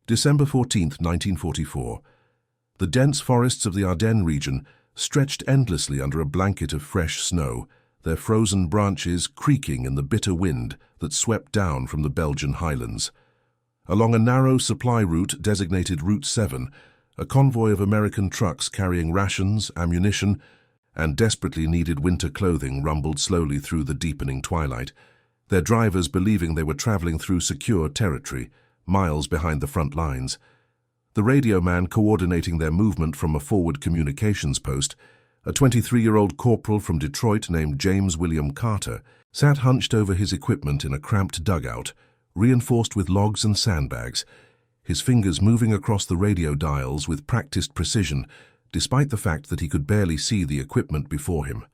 December 14, 1944. The dense forests of the Ardennes region stretched endlessly under a blanket of fresh snow, their frozen branches creaking in the bitter wind that swept down from the Belgian highlands. Along a narrow supply route designated Route 7, a convoy of American trucks carrying rations, ammunition, and desperately needed winter clothing rumbled slowly through the deepening twilight, their drivers believing they were traveling through secure territory, miles behind the front lines. The radio man coordinating their movement from a forward communications post, a 23-year-old corporal from Detroit named James William Carter, sat hunched over his equipment in a cramped dugout, reinforced with logs and sandbags, his fingers moving across the radio dials with practiced precision, despite the fact that he could barely see the equipment before him.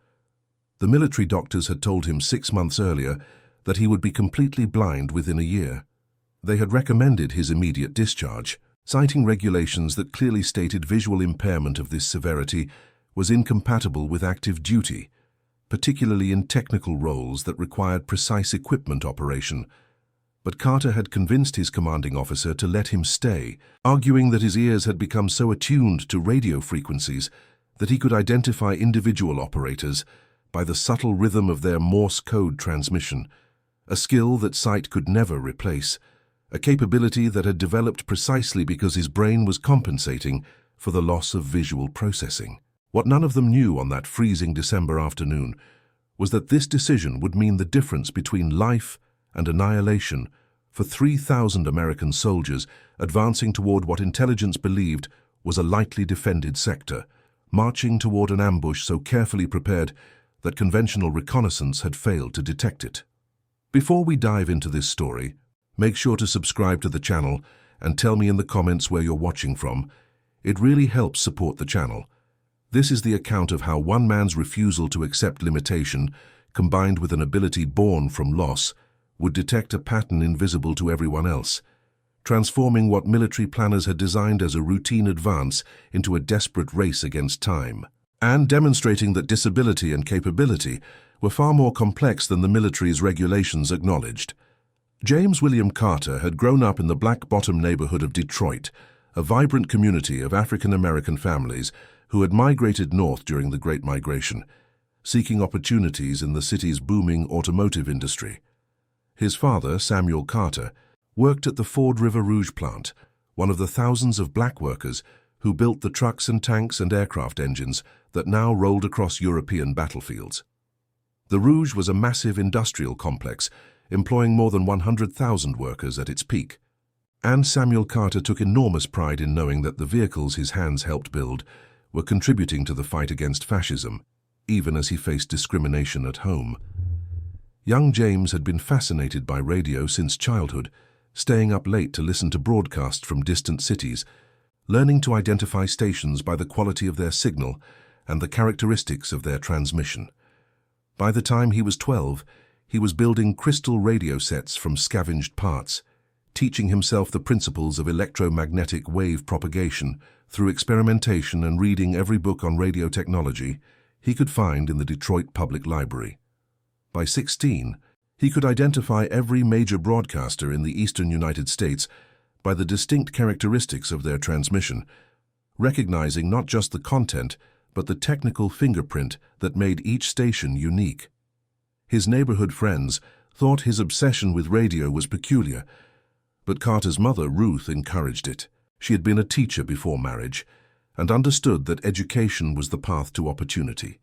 The military doctors had told him 6 months earlier that he would be completely blind within a year. They had recommended his immediate discharge, citing regulations that clearly stated visual impairment of this severity was incompatible with active duty, particularly in technical roles that required precise equipment operation. But Carter had convinced his commanding officer to let him stay, arguing that his ears had become so attuned to radio frequencies that he could identify individual operators by the subtle rhythm of their Morse code transmission, a skill that sight could never replace, a capability that had developed precisely because his brain was compensating for the loss of visual processing. What none of them knew on that freezing December afternoon was that this decision would mean the difference between life and annihilation for 3,000 American soldiers advancing toward what intelligence believed was a lightly defended sector, marching toward an ambush so carefully prepared that conventional reconnaissance had failed to detect it. Before we dive into this story, make sure to subscribe to the channel and tell me in the comments where you're watching from. It really helps support the channel. This is the account of how one man's refusal to accept limitation, combined with an ability born from loss, would detect a pattern invisible to everyone else, transforming what military planners had designed as a routine advance into a desperate race against time, and demonstrating that disability and capability were far more complex than the military's regulations acknowledged. James William Carter had grown up in the Black Bottom neighborhood of Detroit, a vibrant community of African-American families who had migrated north during the Great Migration, seeking opportunities in the city's booming automotive industry. His father, Samuel Carter, worked at the Ford River Rouge plant, one of the thousands of black workers who built the trucks and tanks and aircraft engines that now rolled across European battlefields. The Rouge was a massive industrial complex, employing more than 100,000 workers at its peak. And Samuel Carter took enormous pride in knowing that the vehicles his hands helped build were contributing to the fight against fascism, even as he faced discrimination at home. Young James had been fascinated by radio since childhood, staying up late to listen to broadcasts from distant cities, learning to identify stations by the quality of their signal and the characteristics of their transmission. By the time he was 12, he was building crystal radio sets from scavenged parts, teaching himself the principles of electromagnetic wave propagation through experimentation and reading every book on radio technology he could find in the Detroit Public Library. By 16, he could identify every major broadcaster in the eastern United States by the distinct characteristics of their transmission, recognizing not just the content, but the technical fingerprint that made each station unique. His neighborhood friends thought his obsession with radio was peculiar, but Carter's mother, Ruth, encouraged it. She had been a teacher before marriage and understood that education was the path to opportunity.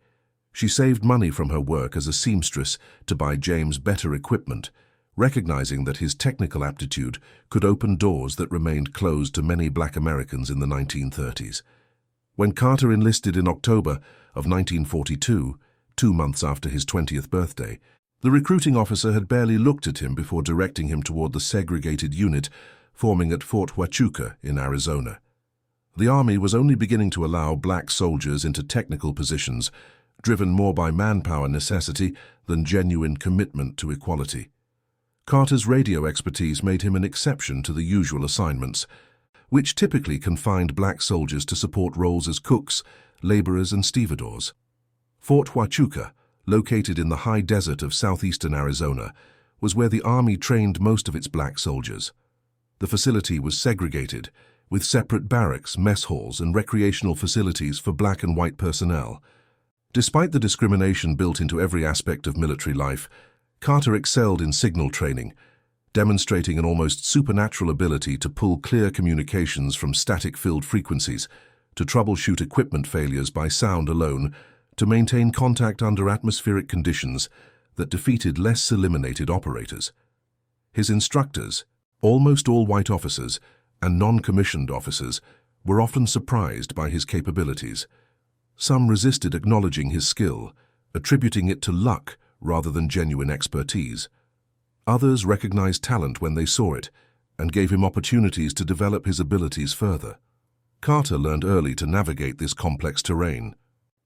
She saved money from her work as a seamstress to buy James better equipment, recognizing that his technical aptitude could open doors that remained closed to many black Americans in the 1930s. When Carter enlisted in October of 1942, 2 months after his 20th birthday, the recruiting officer had barely looked at him before directing him toward the segregated unit forming at Fort Huachuca in Arizona. The Army was only beginning to allow black soldiers into technical positions, driven more by manpower necessity than genuine commitment to equality. Carter's radio expertise made him an exception to the usual assignments, which typically confined black soldiers to support roles as cooks, laborers, and stevedores. Fort Huachuca, located in the high desert of southeastern Arizona, was where the Army trained most of its black soldiers. The facility was segregated, with separate barracks, mess halls, and recreational facilities for black and white personnel. Despite the discrimination built into every aspect of military life, Carter excelled in signal training, demonstrating an almost supernatural ability to pull clear communications from static-filled frequencies, to troubleshoot equipment failures by sound alone, to maintain contact under atmospheric conditions that defeated less eliminated operators. His instructors, almost all white officers and non-commissioned officers, were often surprised by his capabilities. Some resisted acknowledging his skill, attributing it to luck rather than genuine expertise. Others recognized talent when they saw it and gave him opportunities to develop his abilities further. Carter learned early to navigate this complex terrain,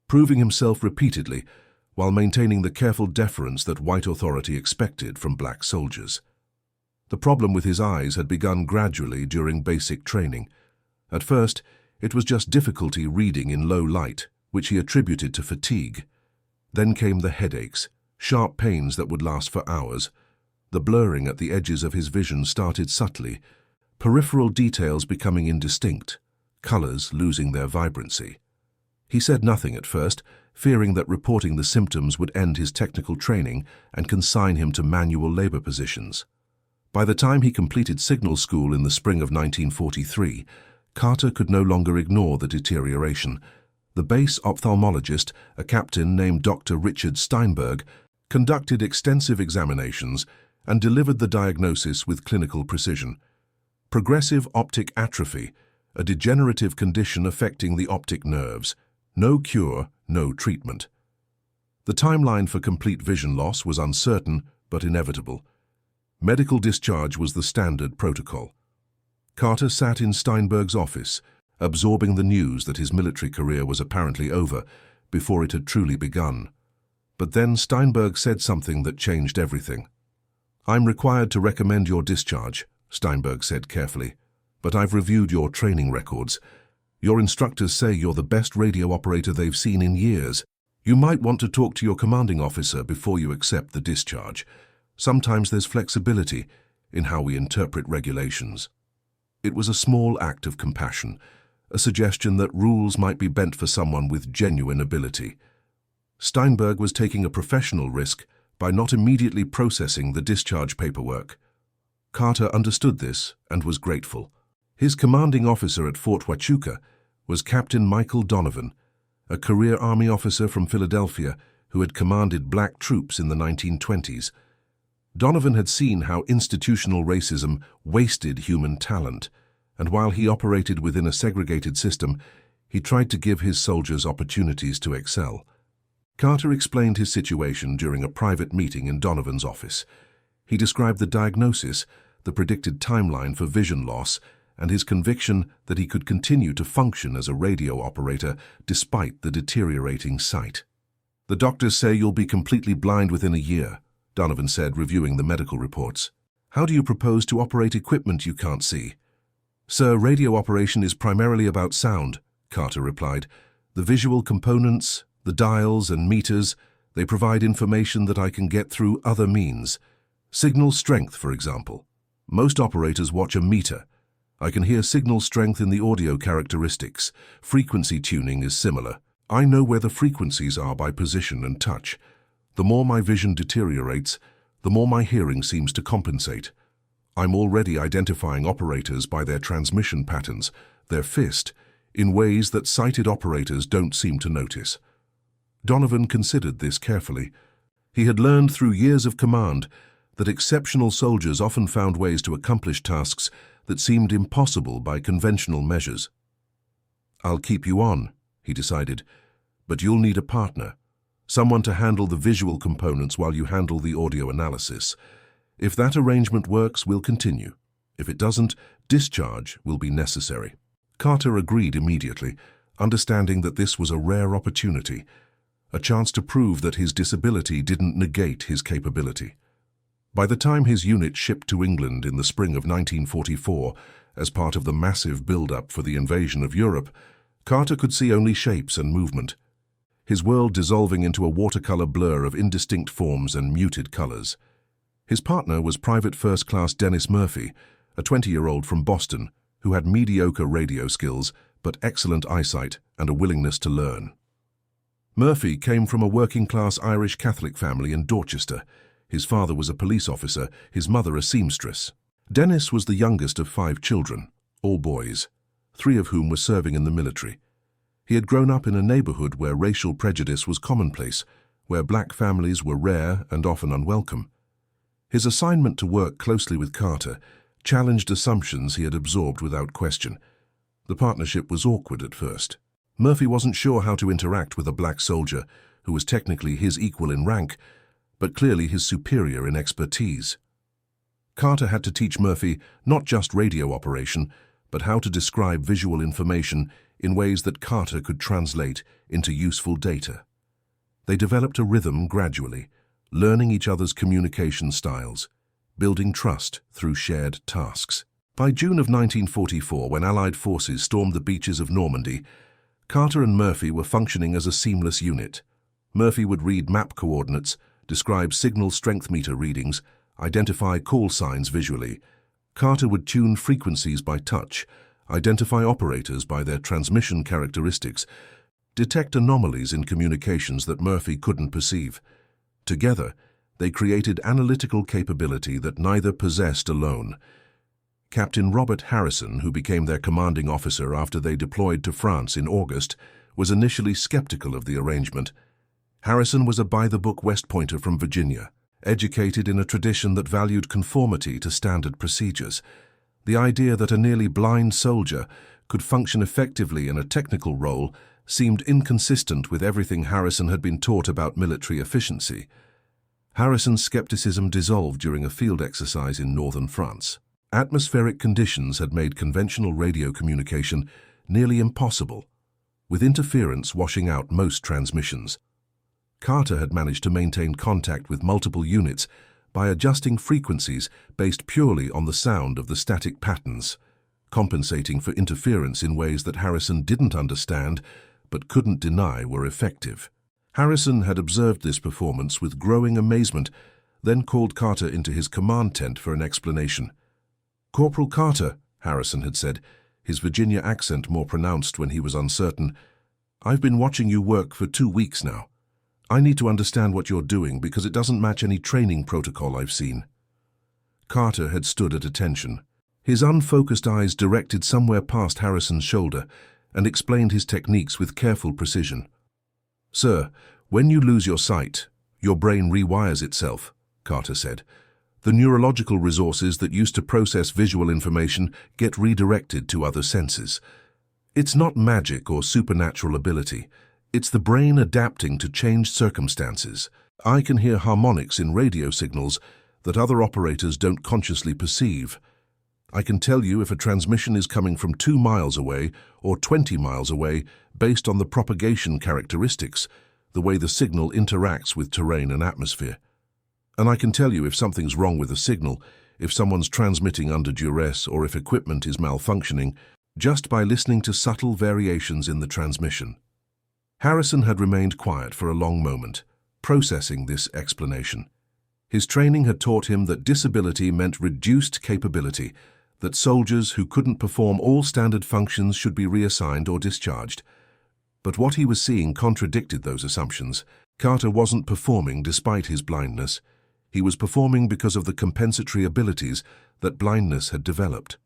proving himself repeatedly while maintaining the careful deference that white authority expected from black soldiers. The problem with his eyes had begun gradually during basic training. At first, it was just difficulty reading in low light, which he attributed to fatigue. Then came the headaches, sharp pains that would last for hours. The blurring at the edges of his vision started subtly, peripheral details becoming indistinct, colors losing their vibrancy. He said nothing at first, fearing that reporting the symptoms would end his technical training and consign him to manual labor positions. By the time he completed signal school in the spring of 1943, Carter could no longer ignore the deterioration. The base ophthalmologist, a captain named Dr. Richard Steinberg, conducted extensive examinations and delivered the diagnosis with clinical precision. Progressive optic atrophy, a degenerative condition affecting the optic nerves. No cure, no treatment. The timeline for complete vision loss was uncertain but inevitable. Medical discharge was the standard protocol. Carter sat in Steinberg's office, absorbing the news that his military career was apparently over before it had truly begun. But then Steinberg said something that changed everything. "I'm required to recommend your discharge," Steinberg said carefully, "but I've reviewed your training records. Your instructors say you're the best radio operator they've seen in years. You might want to talk to your commanding officer before you accept the discharge. Sometimes there's flexibility in how we interpret regulations." It was a small act of compassion, a suggestion that rules might be bent for someone with genuine ability. Steinberg was taking a professional risk by not immediately processing the discharge paperwork. Carter understood this and was grateful. His commanding officer at Fort Huachuca was Captain Michael Donovan, a career Army officer from Philadelphia who had commanded black troops in the 1920s. Donovan had seen how institutional racism wasted human talent, and while he operated within a segregated system, he tried to give his soldiers opportunities to excel. Carter explained his situation during a private meeting in Donovan's office. He described the diagnosis, the predicted timeline for vision loss, and his conviction that he could continue to function as a radio operator despite the deteriorating sight. "The doctors say you'll be completely blind within a year," Donovan said, reviewing the medical reports. "How do you propose to operate equipment you can't see?" "Sir, radio operation is primarily about sound," Carter replied. "The visual components, the dials and meters, they provide information that I can get through other means. Signal strength, for example. Most operators watch a meter. I can hear signal strength in the audio characteristics. Frequency tuning is similar. I know where the frequencies are by position and touch. The more my vision deteriorates, the more my hearing seems to compensate. I'm already identifying operators by their transmission patterns, their fist, in ways that sighted operators don't seem to notice." Donovan considered this carefully. He had learned through years of command that exceptional soldiers often found ways to accomplish tasks that seemed impossible by conventional measures. "I'll keep you on," he decided, "but you'll need a partner. Someone to handle the visual components while you handle the audio analysis. If that arrangement works, we'll continue. If it doesn't, discharge will be necessary." Carter agreed immediately, understanding that this was a rare opportunity, a chance to prove that his disability didn't negate his capability. By the time his unit shipped to England in the spring of 1944, as part of the massive build-up for the invasion of Europe, Carter could see only shapes and movement, his world dissolving into a watercolor blur of indistinct forms and muted colors. His partner was Private First Class Dennis Murphy, a 20-year-old from Boston who had mediocre radio skills but excellent eyesight and a willingness to learn. Murphy came from a working-class Irish Catholic family in Dorchester. His father was a police officer, his mother a seamstress. Dennis was the youngest of 5 children, all boys, 3 of whom were serving in the military. He had grown up in a neighborhood where racial prejudice was commonplace, where black families were rare and often unwelcome. His assignment to work closely with Carter challenged assumptions he had absorbed without question. The partnership was awkward at first. Murphy wasn't sure how to interact with a black soldier who was technically his equal in rank, but clearly his superior in expertise. Carter had to teach Murphy not just radio operation, but how to describe visual information in ways that Carter could translate into useful data. They developed a rhythm gradually, learning each other's communication styles, building trust through shared tasks. By June of 1944, when Allied forces stormed the beaches of Normandy, Carter and Murphy were functioning as a seamless unit. Murphy would read map coordinates, describe signal strength meter readings, identify call signs visually. Carter would tune frequencies by touch, identify operators by their transmission characteristics, detect anomalies in communications that Murphy couldn't perceive. Together, they created analytical capability that neither possessed alone. Captain Robert Harrison, who became their commanding officer after they deployed to France in August, was initially skeptical of the arrangement. Harrison was a by-the-book West Pointer from Virginia, educated in a tradition that valued conformity to standard procedures. The idea that a nearly blind soldier could function effectively in a technical role seemed inconsistent with everything Harrison had been taught about military efficiency. Harrison's skepticism dissolved during a field exercise in northern France. Atmospheric conditions had made conventional radio communication nearly impossible, with interference washing out most transmissions. Carter had managed to maintain contact with multiple units by adjusting frequencies based purely on the sound of the static patterns, compensating for interference in ways that Harrison didn't understand but couldn't deny were effective. Harrison had observed this performance with growing amazement, then called Carter into his command tent for an explanation. "Corporal Carter," Harrison had said, his Virginia accent more pronounced when he was uncertain, "I've been watching you work for 2 weeks now. I need to understand what you're doing because it doesn't match any training protocol I've seen." Carter had stood at attention. His unfocused eyes directed somewhere past Harrison's shoulder and explained his techniques with careful precision. "Sir, when you lose your sight, your brain rewires itself," Carter said. "The neurological resources that used to process visual information get redirected to other senses. It's not magic or supernatural ability. It's the brain adapting to changed circumstances. I can hear harmonics in radio signals that other operators don't consciously perceive. I can tell you if a transmission is coming from 2 miles away or 20 miles away based on the propagation characteristics, the way the signal interacts with terrain and atmosphere. And I can tell you if something's wrong with the signal, if someone's transmitting under duress or if equipment is malfunctioning, just by listening to subtle variations in the transmission." Harrison had remained quiet for a long moment, processing this explanation. His training had taught him that disability meant reduced capability, that soldiers who couldn't perform all standard functions should be reassigned or discharged. But what he was seeing contradicted those assumptions. Carter wasn't performing despite his blindness. He was performing because of the compensatory abilities that blindness had developed.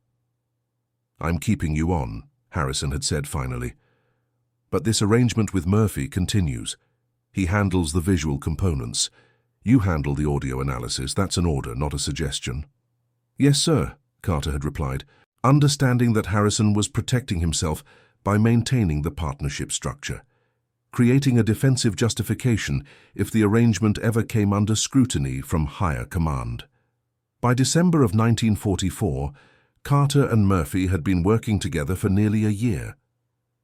"I'm keeping you on," Harrison had said finally. "But this arrangement with Murphy continues. He handles the visual components. You handle the audio analysis. That's an order, not a suggestion." "Yes, sir," Carter had replied, understanding that Harrison was protecting himself by maintaining the partnership structure, creating a defensive justification if the arrangement ever came under scrutiny from higher command. By December of 1944, Carter and Murphy had been working together for nearly a year.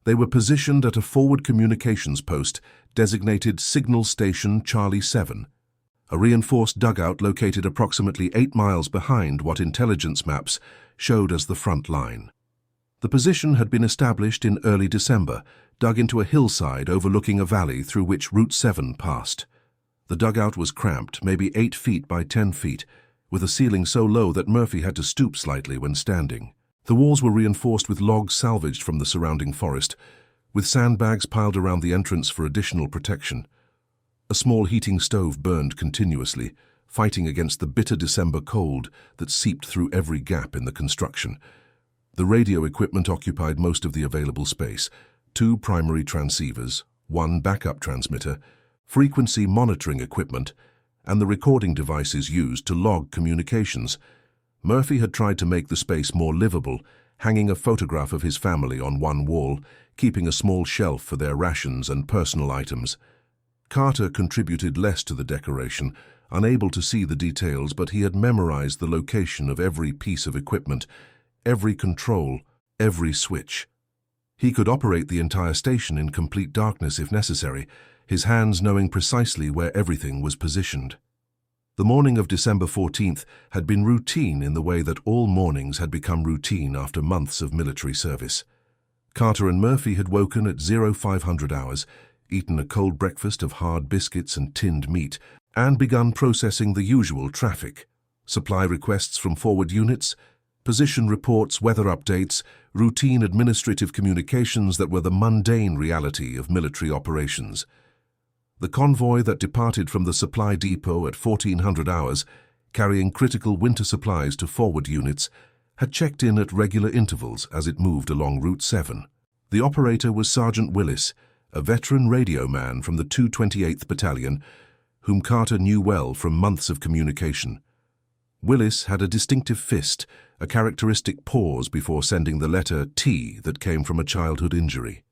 They were positioned at a forward communications post designated Signal Station Charlie 7, a reinforced dugout located approximately 8 miles behind what intelligence maps showed as the front line. The position had been established in early December, dug into a hillside overlooking a valley through which Route 7 passed. The dugout was cramped, maybe 8 feet by 10 feet, with a ceiling so low that Murphy had to stoop slightly when standing. The walls were reinforced with logs salvaged from the surrounding forest, with sandbags piled around the entrance for additional protection. A small heating stove burned continuously, fighting against the bitter December cold that seeped through every gap in the construction. The radio equipment occupied most of the available space: 2 primary transceivers, 1 backup transmitter, frequency monitoring equipment, and the recording devices used to log communications. Murphy had tried to make the space more livable, hanging a photograph of his family on one wall, keeping a small shelf for their rations and personal items. Carter contributed less to the decoration, unable to see the details, but he had memorized the location of every piece of equipment, every control, every switch. He could operate the entire station in complete darkness if necessary, his hands knowing precisely where everything was positioned. The morning of December 14th had been routine in the way that all mornings had become routine after months of military service. Carter and Murphy had woken at 0500 hours, eaten a cold breakfast of hard biscuits and tinned meat, and begun processing the usual traffic: supply requests from forward units, position reports, weather updates, routine administrative communications that were the mundane reality of military operations. The convoy that departed from the supply depot at 1400 hours, carrying critical winter supplies to forward units, had checked in at regular intervals as it moved along Route 7. The operator was Sergeant Willis, a veteran radio man from the 228th Battalion, whom Carter knew well from months of communication. Willis had a distinctive fist, a characteristic pause before sending the letter T that came from a childhood injury.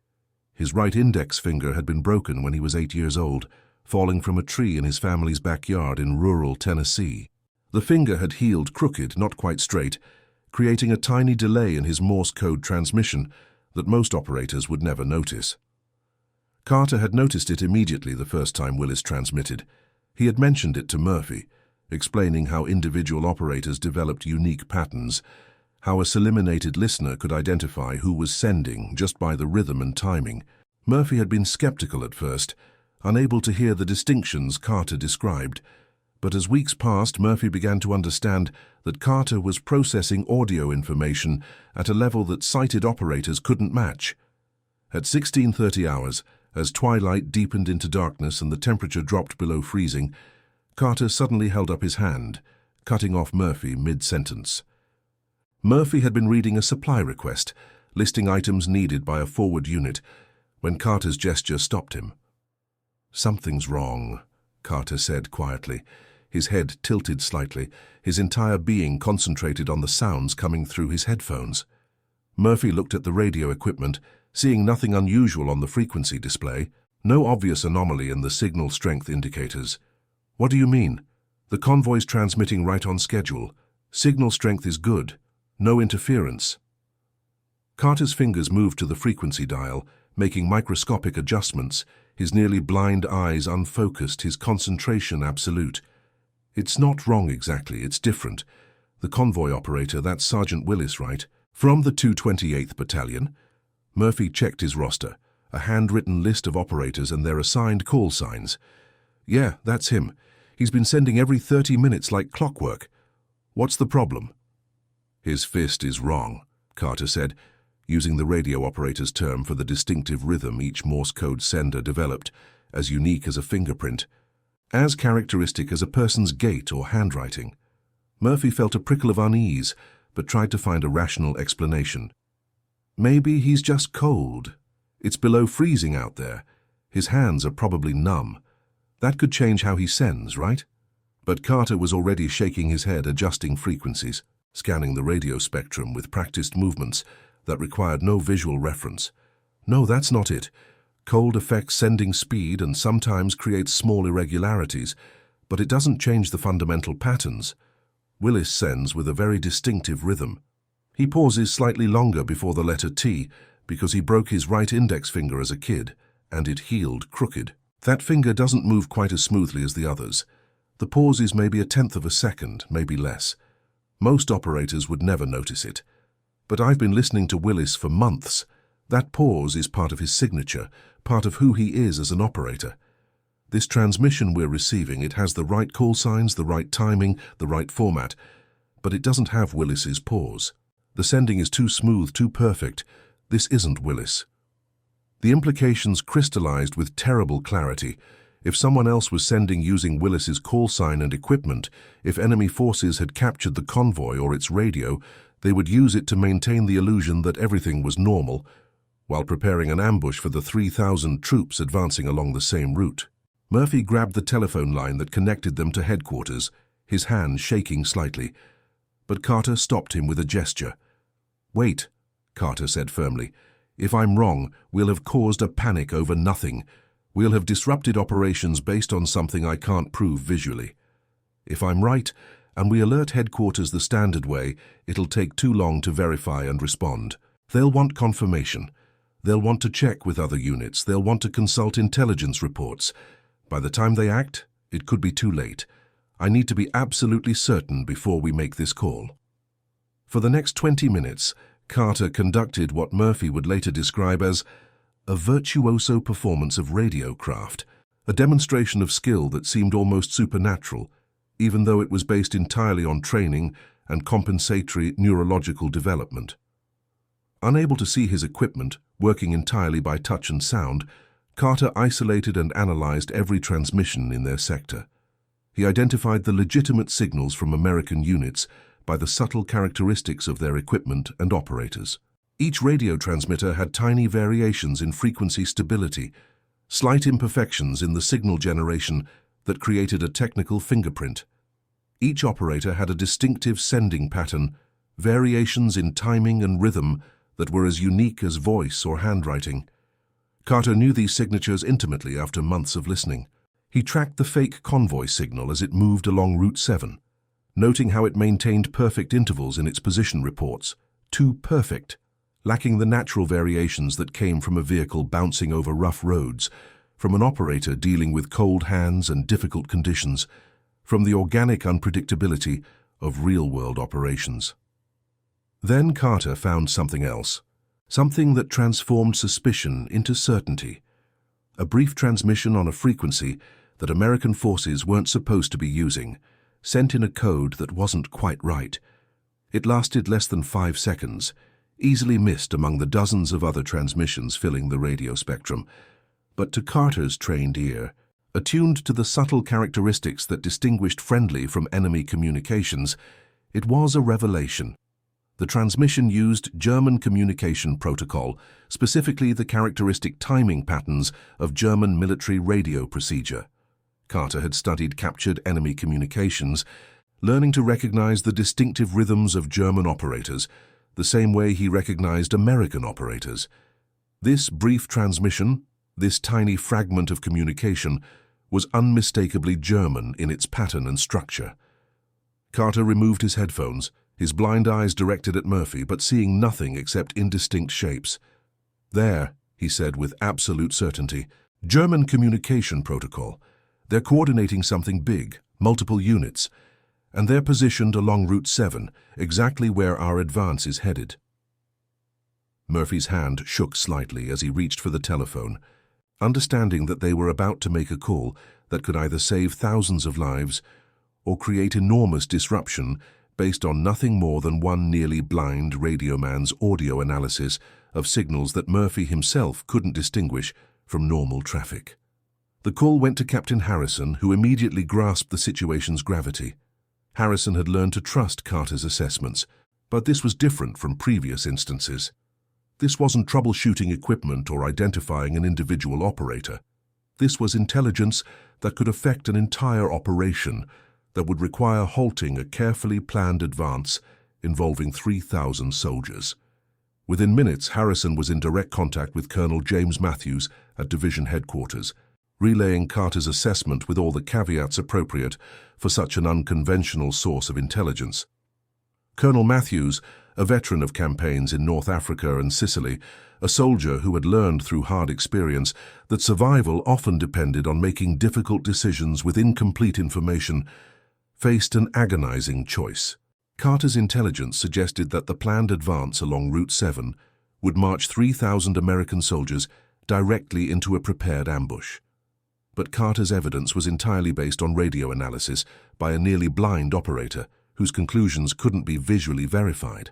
His right index finger had been broken when he was 8 years old, falling from a tree in his family's backyard in rural Tennessee. The finger had healed crooked, not quite straight, creating a tiny delay in his Morse code transmission that most operators would never notice. Carter had noticed it immediately the first time Willis transmitted. He had mentioned it to Murphy, explaining how individual operators developed unique patterns, how a eliminated listener could identify who was sending just by the rhythm and timing. Murphy had been skeptical at first, unable to hear the distinctions Carter described, but as weeks passed, Murphy began to understand that Carter was processing audio information at a level that sighted operators couldn't match. At 1630 hours, as twilight deepened into darkness and the temperature dropped below freezing, Carter suddenly held up his hand, cutting off Murphy mid-sentence. Murphy had been reading a supply request, listing items needed by a forward unit, when Carter's gesture stopped him. "Something's wrong," Carter said quietly, his head tilted slightly, his entire being concentrated on the sounds coming through his headphones. Murphy looked at the radio equipment, seeing nothing unusual on the frequency display, no obvious anomaly in the signal strength indicators. "What do you mean? The convoy's transmitting right on schedule. Signal strength is good. No interference." Carter's fingers moved to the frequency dial, making microscopic adjustments, his nearly blind eyes unfocused, his concentration absolute. "It's not wrong exactly, it's different. The convoy operator, that's Sergeant Willis, right? From the 228th Battalion?" Murphy checked his roster, a handwritten list of operators and their assigned call signs. "Yeah, that's him. He's been sending every 30 minutes like clockwork. What's the problem?" "His fist is wrong," Carter said, using the radio operator's term for the distinctive rhythm each Morse code sender developed, as unique as a fingerprint, as characteristic as a person's gait or handwriting. Murphy felt a prickle of unease, but tried to find a rational explanation. "Maybe he's just cold. It's below freezing out there. His hands are probably numb. That could change how he sends, right?" But Carter was already shaking his head, adjusting frequencies, scanning the radio spectrum with practiced movements that required no visual reference. "No, that's not it. Cold affects sending speed and sometimes creates small irregularities, but it doesn't change the fundamental patterns. Willis sends with a very distinctive rhythm. He pauses slightly longer before the letter T because he broke his right index finger as a kid, and it healed crooked. That finger doesn't move quite as smoothly as the others. The pause is maybe a tenth of a second, maybe less. Most operators would never notice it. But I've been listening to Willis for months. That pause is part of his signature, part of who he is as an operator. This transmission we're receiving, it has the right call signs, the right timing, the right format, but it doesn't have Willis's pause. The sending is too smooth, too perfect. This isn't Willis. The implications crystallized with terrible clarity. If someone else was sending using Willis's call sign and equipment, if enemy forces had captured the convoy or its radio, they would use it to maintain the illusion that everything was normal, while preparing an ambush for the 3,000 troops advancing along the same route. Murphy grabbed the telephone line that connected them to headquarters, his hand shaking slightly. But Carter stopped him with a gesture. "Wait," Carter said firmly. "If I'm wrong, we'll have caused a panic over nothing. We'll have disrupted operations based on something I can't prove visually. If I'm right, and we alert headquarters the standard way, it'll take too long to verify and respond. They'll want confirmation. They'll want to check with other units. They'll want to consult intelligence reports. By the time they act, it could be too late. I need to be absolutely certain before we make this call." For the next 20 minutes, Carter conducted what Murphy would later describe as a virtuoso performance of radio craft, a demonstration of skill that seemed almost supernatural, even though it was based entirely on training and compensatory neurological development. Unable to see his equipment, working entirely by touch and sound, Carter isolated and analyzed every transmission in their sector. He identified the legitimate signals from American units by the subtle characteristics of their equipment and operators. Each radio transmitter had tiny variations in frequency stability, slight imperfections in the signal generation that created a technical fingerprint. Each operator had a distinctive sending pattern, variations in timing and rhythm that were as unique as voice or handwriting. Carter knew these signatures intimately after months of listening. He tracked the fake convoy signal as it moved along Route 7, noting how it maintained perfect intervals in its position reports. Too perfect, lacking the natural variations that came from a vehicle bouncing over rough roads, from an operator dealing with cold hands and difficult conditions, from the organic unpredictability of real-world operations. Then Carter found something else. Something that transformed suspicion into certainty. A brief transmission on a frequency that American forces weren't supposed to be using, sent in a code that wasn't quite right. It lasted less than 5 seconds, easily missed among the dozens of other transmissions filling the radio spectrum. But to Carter's trained ear, attuned to the subtle characteristics that distinguished friendly from enemy communications, it was a revelation. The transmission used German communication protocol, specifically the characteristic timing patterns of German military radio procedure. Carter had studied captured enemy communications, learning to recognize the distinctive rhythms of German operators, the same way he recognized American operators. This brief transmission, this tiny fragment of communication, was unmistakably German in its pattern and structure. Carter removed his headphones, his blind eyes directed at Murphy, but seeing nothing except indistinct shapes. "There," he said with absolute certainty, "German communication protocol. They're coordinating something big, multiple units, and they're positioned along Route 7, exactly where our advance is headed." Murphy's hand shook slightly as he reached for the telephone, understanding that they were about to make a call that could either save thousands of lives or create enormous disruption based on nothing more than one nearly blind radioman's audio analysis of signals that Murphy himself couldn't distinguish from normal traffic. The call went to Captain Harrison, who immediately grasped the situation's gravity. Harrison had learned to trust Carter's assessments, but this was different from previous instances. This wasn't troubleshooting equipment or identifying an individual operator. This was intelligence that could affect an entire operation, that would require halting a carefully planned advance involving 3,000 soldiers. Within minutes, Harrison was in direct contact with Colonel James Matthews at Division Headquarters, relaying Carter's assessment with all the caveats appropriate for such an unconventional source of intelligence. Colonel Matthews, a veteran of campaigns in North Africa and Sicily, a soldier who had learned through hard experience that survival often depended on making difficult decisions with incomplete information, faced an agonizing choice. Carter's intelligence suggested that the planned advance along Route 7 would march 3,000 American soldiers directly into a prepared ambush. But Carter's evidence was entirely based on radio analysis by a nearly blind operator whose conclusions couldn't be visually verified,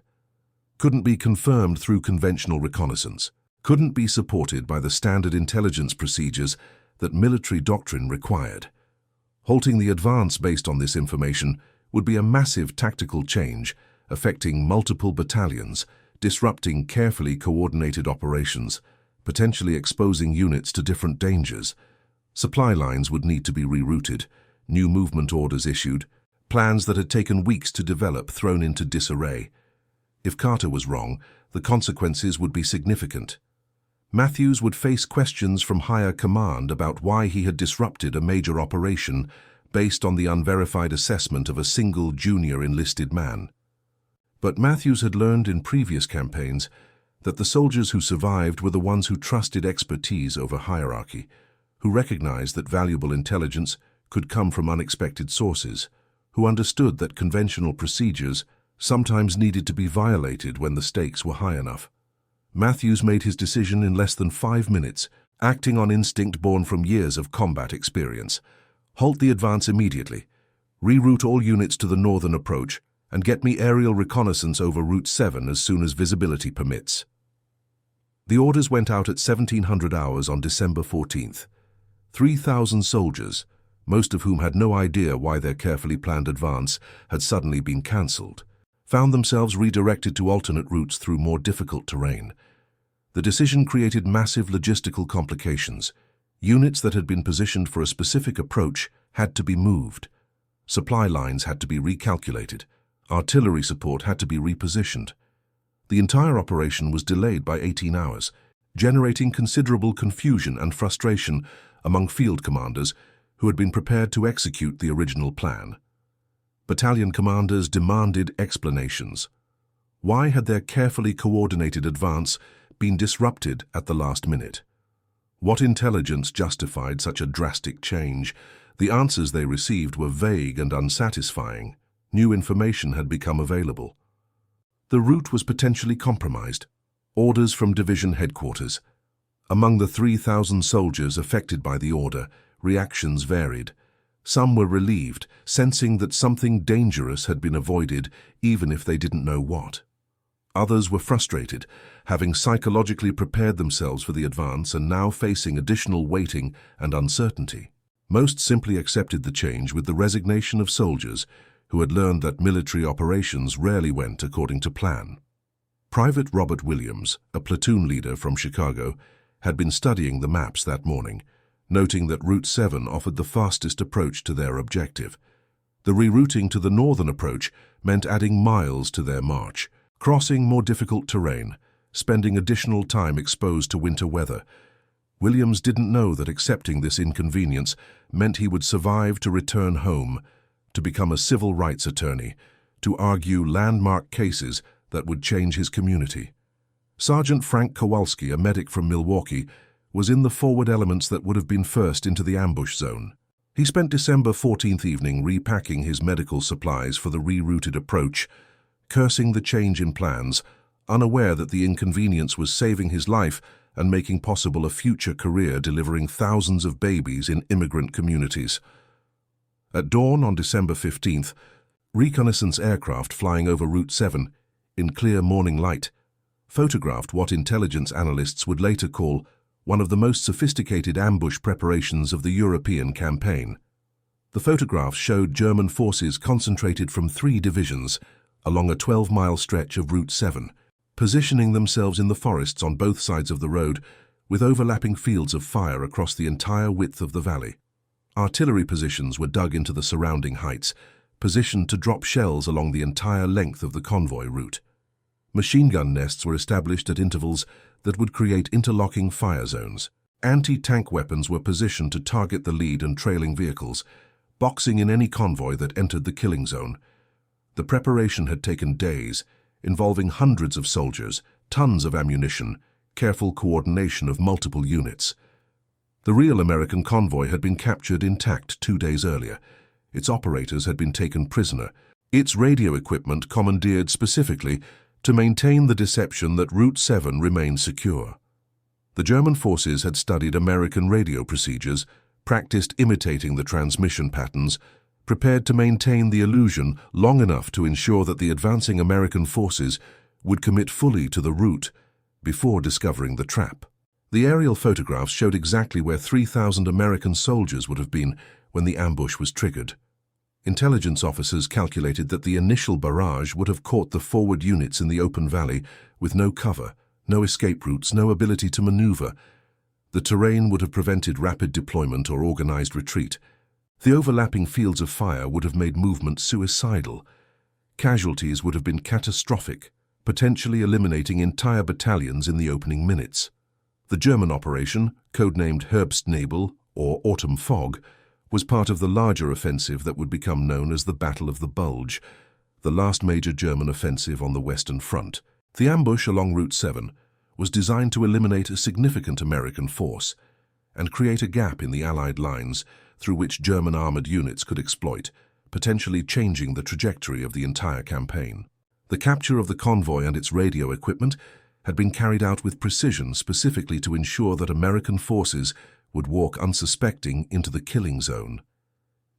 couldn't be confirmed through conventional reconnaissance, couldn't be supported by the standard intelligence procedures that military doctrine required. Halting the advance based on this information would be a massive tactical change, affecting multiple battalions, disrupting carefully coordinated operations, potentially exposing units to different dangers. Supply lines would need to be rerouted, new movement orders issued, plans that had taken weeks to develop thrown into disarray. If Carter was wrong, the consequences would be significant. Matthews would face questions from higher command about why he had disrupted a major operation based on the unverified assessment of a single junior enlisted man. But Matthews had learned in previous campaigns that the soldiers who survived were the ones who trusted expertise over hierarchy, who recognized that valuable intelligence could come from unexpected sources, who understood that conventional procedures sometimes needed to be violated when the stakes were high enough. Matthews made his decision in less than 5 minutes, acting on instinct born from years of combat experience. Halt the advance immediately, reroute all units to the northern approach, and get me aerial reconnaissance over Route 7 as soon as visibility permits. The orders went out at 1700 hours on December 14th. 3,000 soldiers, most of whom had no idea why their carefully planned advance had suddenly been cancelled, found themselves redirected to alternate routes through more difficult terrain. The decision created massive logistical complications. Units that had been positioned for a specific approach had to be moved. Supply lines had to be recalculated. Artillery support had to be repositioned. The entire operation was delayed by 18 hours, generating considerable confusion and frustration among field commanders who had been prepared to execute the original plan. Battalion commanders demanded explanations. Why had their carefully coordinated advance been disrupted at the last minute? What intelligence justified such a drastic change? The answers they received were vague and unsatisfying. New information had become available. The route was potentially compromised. Orders from division headquarters. Among the 3,000 soldiers affected by the order, reactions varied. Some were relieved, sensing that something dangerous had been avoided, even if they didn't know what. Others were frustrated, having psychologically prepared themselves for the advance and now facing additional waiting and uncertainty. Most simply accepted the change with the resignation of soldiers who had learned that military operations rarely went according to plan. Private Robert Williams, a platoon leader from Chicago, had been studying the maps that morning, noting that Route 7 offered the fastest approach to their objective. The rerouting to the northern approach meant adding miles to their march, crossing more difficult terrain, spending additional time exposed to winter weather. Williams didn't know that accepting this inconvenience meant he would survive to return home, to become a civil rights attorney, to argue landmark cases that would change his community. Sergeant Frank Kowalski, a medic from Milwaukee, was in the forward elements that would have been first into the ambush zone. He spent December 14th evening repacking his medical supplies for the rerouted approach, cursing the change in plans, unaware that the inconvenience was saving his life and making possible a future career delivering thousands of babies in immigrant communities. At dawn on December 15th, reconnaissance aircraft flying over Route 7, in clear morning light, photographed what intelligence analysts would later call one of the most sophisticated ambush preparations of the European campaign. The photographs showed German forces concentrated from 3 divisions along a 12-mile stretch of Route 7, positioning themselves in the forests on both sides of the road, with overlapping fields of fire across the entire width of the valley. Artillery positions were dug into the surrounding heights, positioned to drop shells along the entire length of the convoy route. Machine gun nests were established at intervals that would create interlocking fire zones. Anti-tank weapons were positioned to target the lead and trailing vehicles, boxing in any convoy that entered the killing zone. The preparation had taken days, involving hundreds of soldiers, tons of ammunition, careful coordination of multiple units. The real American convoy had been captured intact 2 days earlier. Its operators had been taken prisoner, its radio equipment commandeered specifically to maintain the deception that Route 7 remained secure. The German forces had studied American radio procedures, practiced imitating the transmission patterns, prepared to maintain the illusion long enough to ensure that the advancing American forces would commit fully to the route before discovering the trap. The aerial photographs showed exactly where 3,000 American soldiers would have been when the ambush was triggered. Intelligence officers calculated that the initial barrage would have caught the forward units in the open valley with no cover, no escape routes, no ability to maneuver. The terrain would have prevented rapid deployment or organized retreat. The overlapping fields of fire would have made movement suicidal. Casualties would have been catastrophic, potentially eliminating entire battalions in the opening minutes. The German operation, codenamed Herbstnebel or Autumn Fog, was part of the larger offensive that would become known as the Battle of the Bulge, the last major German offensive on the Western Front. The ambush along Route 7 was designed to eliminate a significant American force and create a gap in the Allied lines through which German armored units could exploit, potentially changing the trajectory of the entire campaign. The capture of the convoy and its radio equipment had been carried out with precision specifically to ensure that American forces would walk unsuspecting into the killing zone.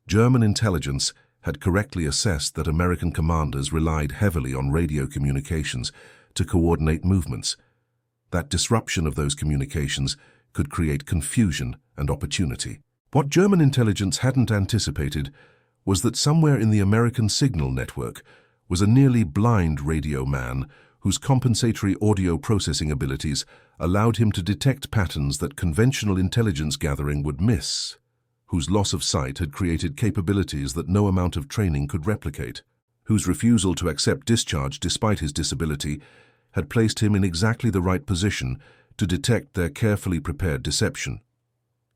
German intelligence had correctly assessed that American commanders relied heavily on radio communications to coordinate movements. That disruption of those communications could create confusion and opportunity. What German intelligence hadn't anticipated was that somewhere in the American signal network was a nearly blind radio man whose compensatory audio processing abilities allowed him to detect patterns that conventional intelligence gathering would miss, whose loss of sight had created capabilities that no amount of training could replicate, whose refusal to accept discharge despite his disability had placed him in exactly the right position to detect their carefully prepared deception.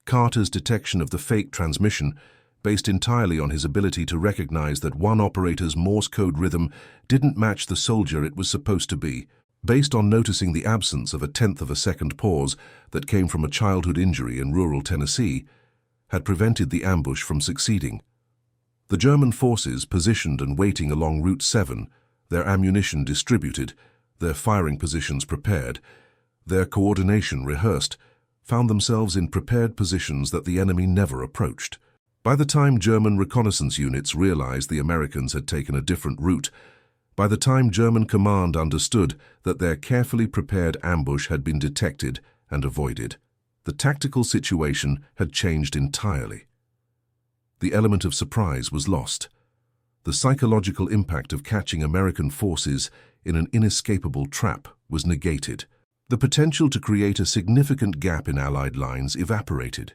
Carter's detection of the fake transmission, based entirely on his ability to recognize that one operator's Morse code rhythm didn't match the soldier it was supposed to be, based on noticing the absence of a tenth of a second pause that came from a childhood injury in rural Tennessee, had prevented the ambush from succeeding. The German forces positioned and waiting along Route 7, their ammunition distributed, their firing positions prepared, their coordination rehearsed, found themselves in prepared positions that the enemy never approached. By the time German reconnaissance units realized the Americans had taken a different route, by the time German command understood that their carefully prepared ambush had been detected and avoided, the tactical situation had changed entirely. The element of surprise was lost. The psychological impact of catching American forces in an inescapable trap was negated. The potential to create a significant gap in Allied lines evaporated.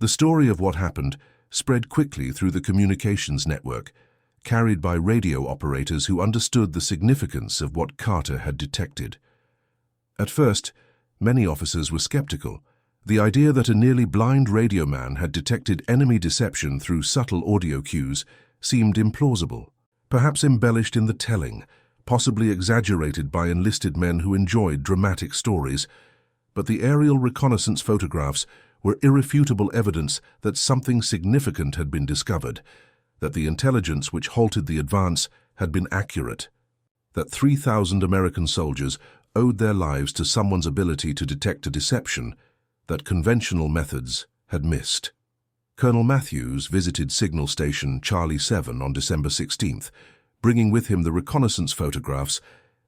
The story of what happened spread quickly through the communications network, carried by radio operators who understood the significance of what Carter had detected. At first, many officers were skeptical. The idea that a nearly blind radio man had detected enemy deception through subtle audio cues seemed implausible, perhaps embellished in the telling, possibly exaggerated by enlisted men who enjoyed dramatic stories. But the aerial reconnaissance photographs were irrefutable evidence that something significant had been discovered, that the intelligence which halted the advance had been accurate, that 3,000 American soldiers owed their lives to someone's ability to detect a deception that conventional methods had missed. Colonel Matthews visited Signal Station Charlie 7 on December 16th, bringing with him the reconnaissance photographs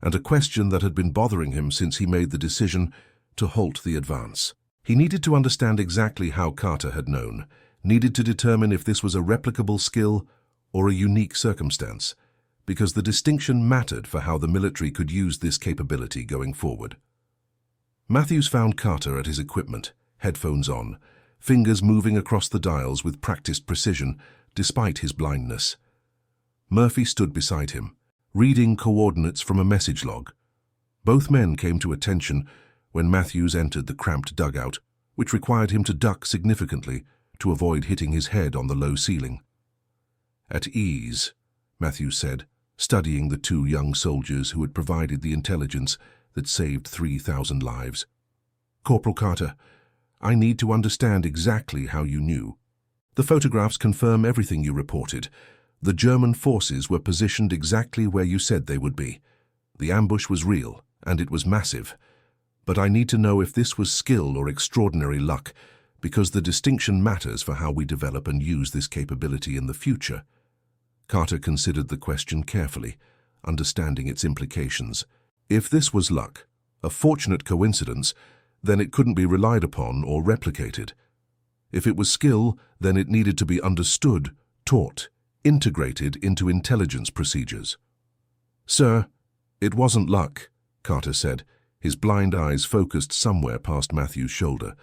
and a question that had been bothering him since he made the decision to halt the advance. He needed to understand exactly how Carter had known, needed to determine if this was a replicable skill or a unique circumstance, because the distinction mattered for how the military could use this capability going forward. Matthews found Carter at his equipment, headphones on, fingers moving across the dials with practiced precision despite his blindness. Murphy stood beside him, reading coordinates from a message log. Both men came to attention when Matthews entered the cramped dugout, which required him to duck significantly to avoid hitting his head on the low ceiling. "At ease," Matthews said, studying the two young soldiers who had provided the intelligence that saved 3,000 lives. "Corporal Carter, I need to understand exactly how you knew. The photographs confirm everything you reported. The German forces were positioned exactly where you said they would be. The ambush was real, and it was massive. But I need to know if this was skill or extraordinary luck, because the distinction matters for how we develop and use this capability in the future. Carter considered the question carefully, understanding its implications. If this was luck, a fortunate coincidence, then it couldn't be relied upon or replicated. If it was skill, then it needed to be understood, taught, integrated into intelligence procedures. "Sir, it wasn't luck," Carter said, his blind eyes focused somewhere past Matthew's shoulder.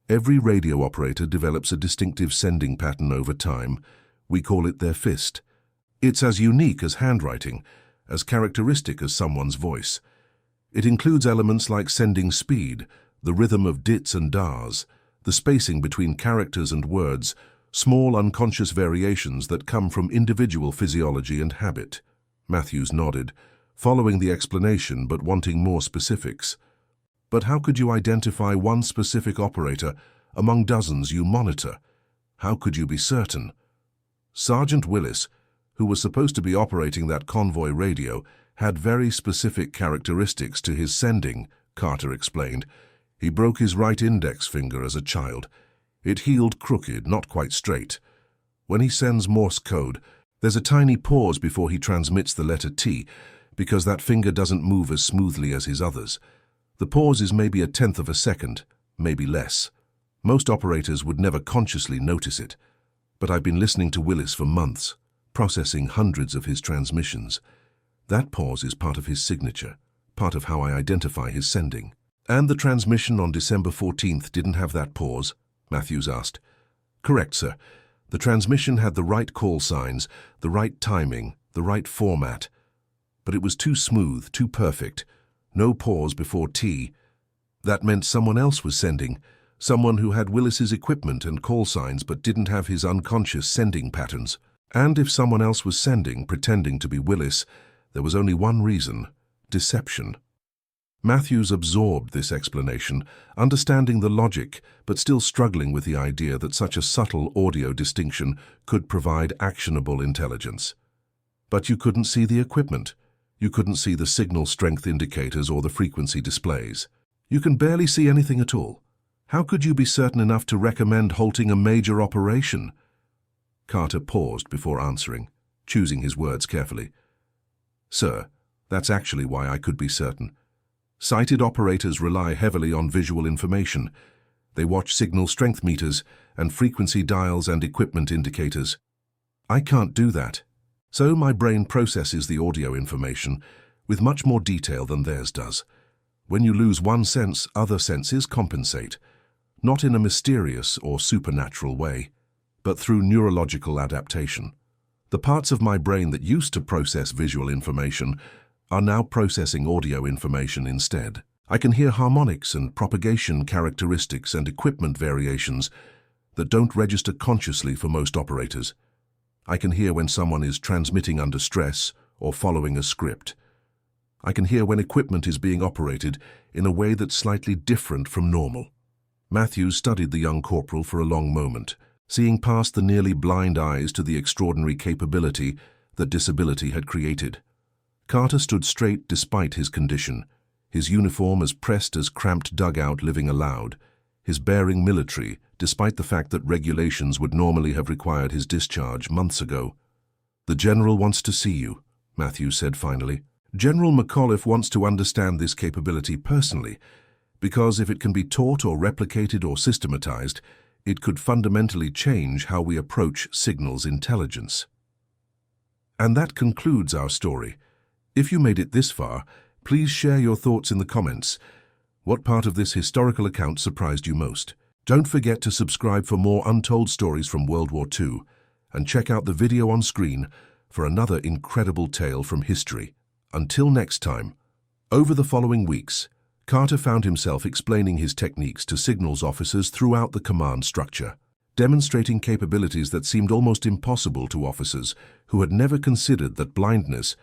"Every radio operator develops a distinctive sending pattern over time. We call it their fist. It's as unique as handwriting, as characteristic as someone's voice. It includes elements like sending speed, the rhythm of dits and dars, the spacing between characters and words, small unconscious variations that come from individual physiology and habit." Matthews nodded, following the explanation but wanting more specifics. "But how could you identify one specific operator among dozens you monitor? How could you be certain?" "Sergeant Willis, who was supposed to be operating that convoy radio, had very specific characteristics to his sending," Carter explained. "He broke his right index finger as a child. It healed crooked, not quite straight. When he sends Morse code, there's a tiny pause before he transmits the letter T, because that finger doesn't move as smoothly as his others. The pause is maybe a tenth of a second, maybe less. Most operators would never consciously notice it. But I've been listening to Willis for months, processing hundreds of his transmissions. That pause is part of his signature, part of how I identify his sending." "And the transmission on December 14th didn't have that pause?" Matthews asked. "Correct, sir. The transmission had the right call signs, the right timing, the right format. But it was too smooth, too perfect. No pause before T. That meant someone else was sending, someone who had Willis's equipment and call signs but didn't have his unconscious sending patterns. And if someone else was sending, pretending to be Willis, there was only one reason: deception." Matthews absorbed this explanation, understanding the logic, but still struggling with the idea that such a subtle audio distinction could provide actionable intelligence. "But you couldn't see the equipment. You couldn't see the signal strength indicators or the frequency displays. You can barely see anything at all. How could you be certain enough to recommend halting a major operation?" Carter paused before answering, choosing his words carefully. "Sir, that's actually why I could be certain. Sighted operators rely heavily on visual information. They watch signal strength meters and frequency dials and equipment indicators. I can't do that. So my brain processes the audio information with much more detail than theirs does. When you lose one sense, other senses compensate, not in a mysterious or supernatural way, but through neurological adaptation. The parts of my brain that used to process visual information are now processing audio information instead. I can hear harmonics and propagation characteristics and equipment variations that don't register consciously for most operators. I can hear when someone is transmitting under stress or following a script. I can hear when equipment is being operated in a way that's slightly different from normal." Matthews studied the young corporal for a long moment, seeing past the nearly blind eyes to the extraordinary capability that disability had created. Carter stood straight despite his condition, his uniform as pressed as cramped dugout living allowed, his bearing military, despite the fact that regulations would normally have required his discharge months ago. "The General wants to see you," Matthews said finally. "General McAuliffe wants to understand this capability personally, because if it can be taught or replicated or systematized, it could fundamentally change how we approach signals intelligence." And that concludes our story. If you made it this far, please share your thoughts in the comments. What part of this historical account surprised you most? Don't forget to subscribe for more untold stories from World War II, and check out the video on screen for another incredible tale from history. Until next time. Over the following weeks, Carter found himself explaining his techniques to signals officers throughout the command structure, demonstrating capabilities that seemed almost impossible to officers who had never considered that blindness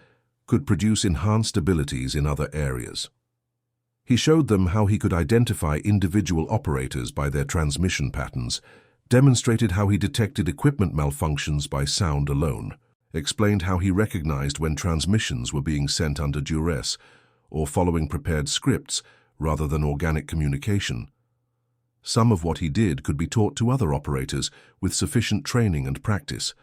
could produce enhanced abilities in other areas. He showed them how he could identify individual operators by their transmission patterns, demonstrated how he detected equipment malfunctions by sound alone, explained how he recognized when transmissions were being sent under duress or following prepared scripts rather than organic communication. Some of what he did could be taught to other operators with sufficient training and practice.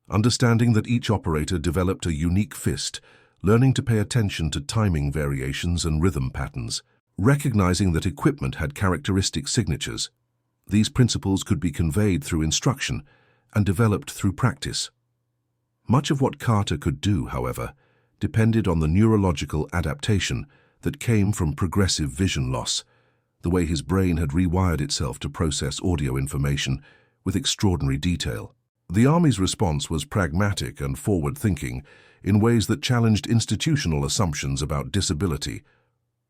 Understanding that each operator developed a unique fist, learning to pay attention to timing variations and rhythm patterns, recognizing that equipment had characteristic signatures. These principles could be conveyed through instruction and developed through practice. Much of what Carter could do, however, depended on the neurological adaptation that came from progressive vision loss, the way his brain had rewired itself to process audio information with extraordinary detail. The Army's response was pragmatic and forward-thinking in ways that challenged institutional assumptions about disability.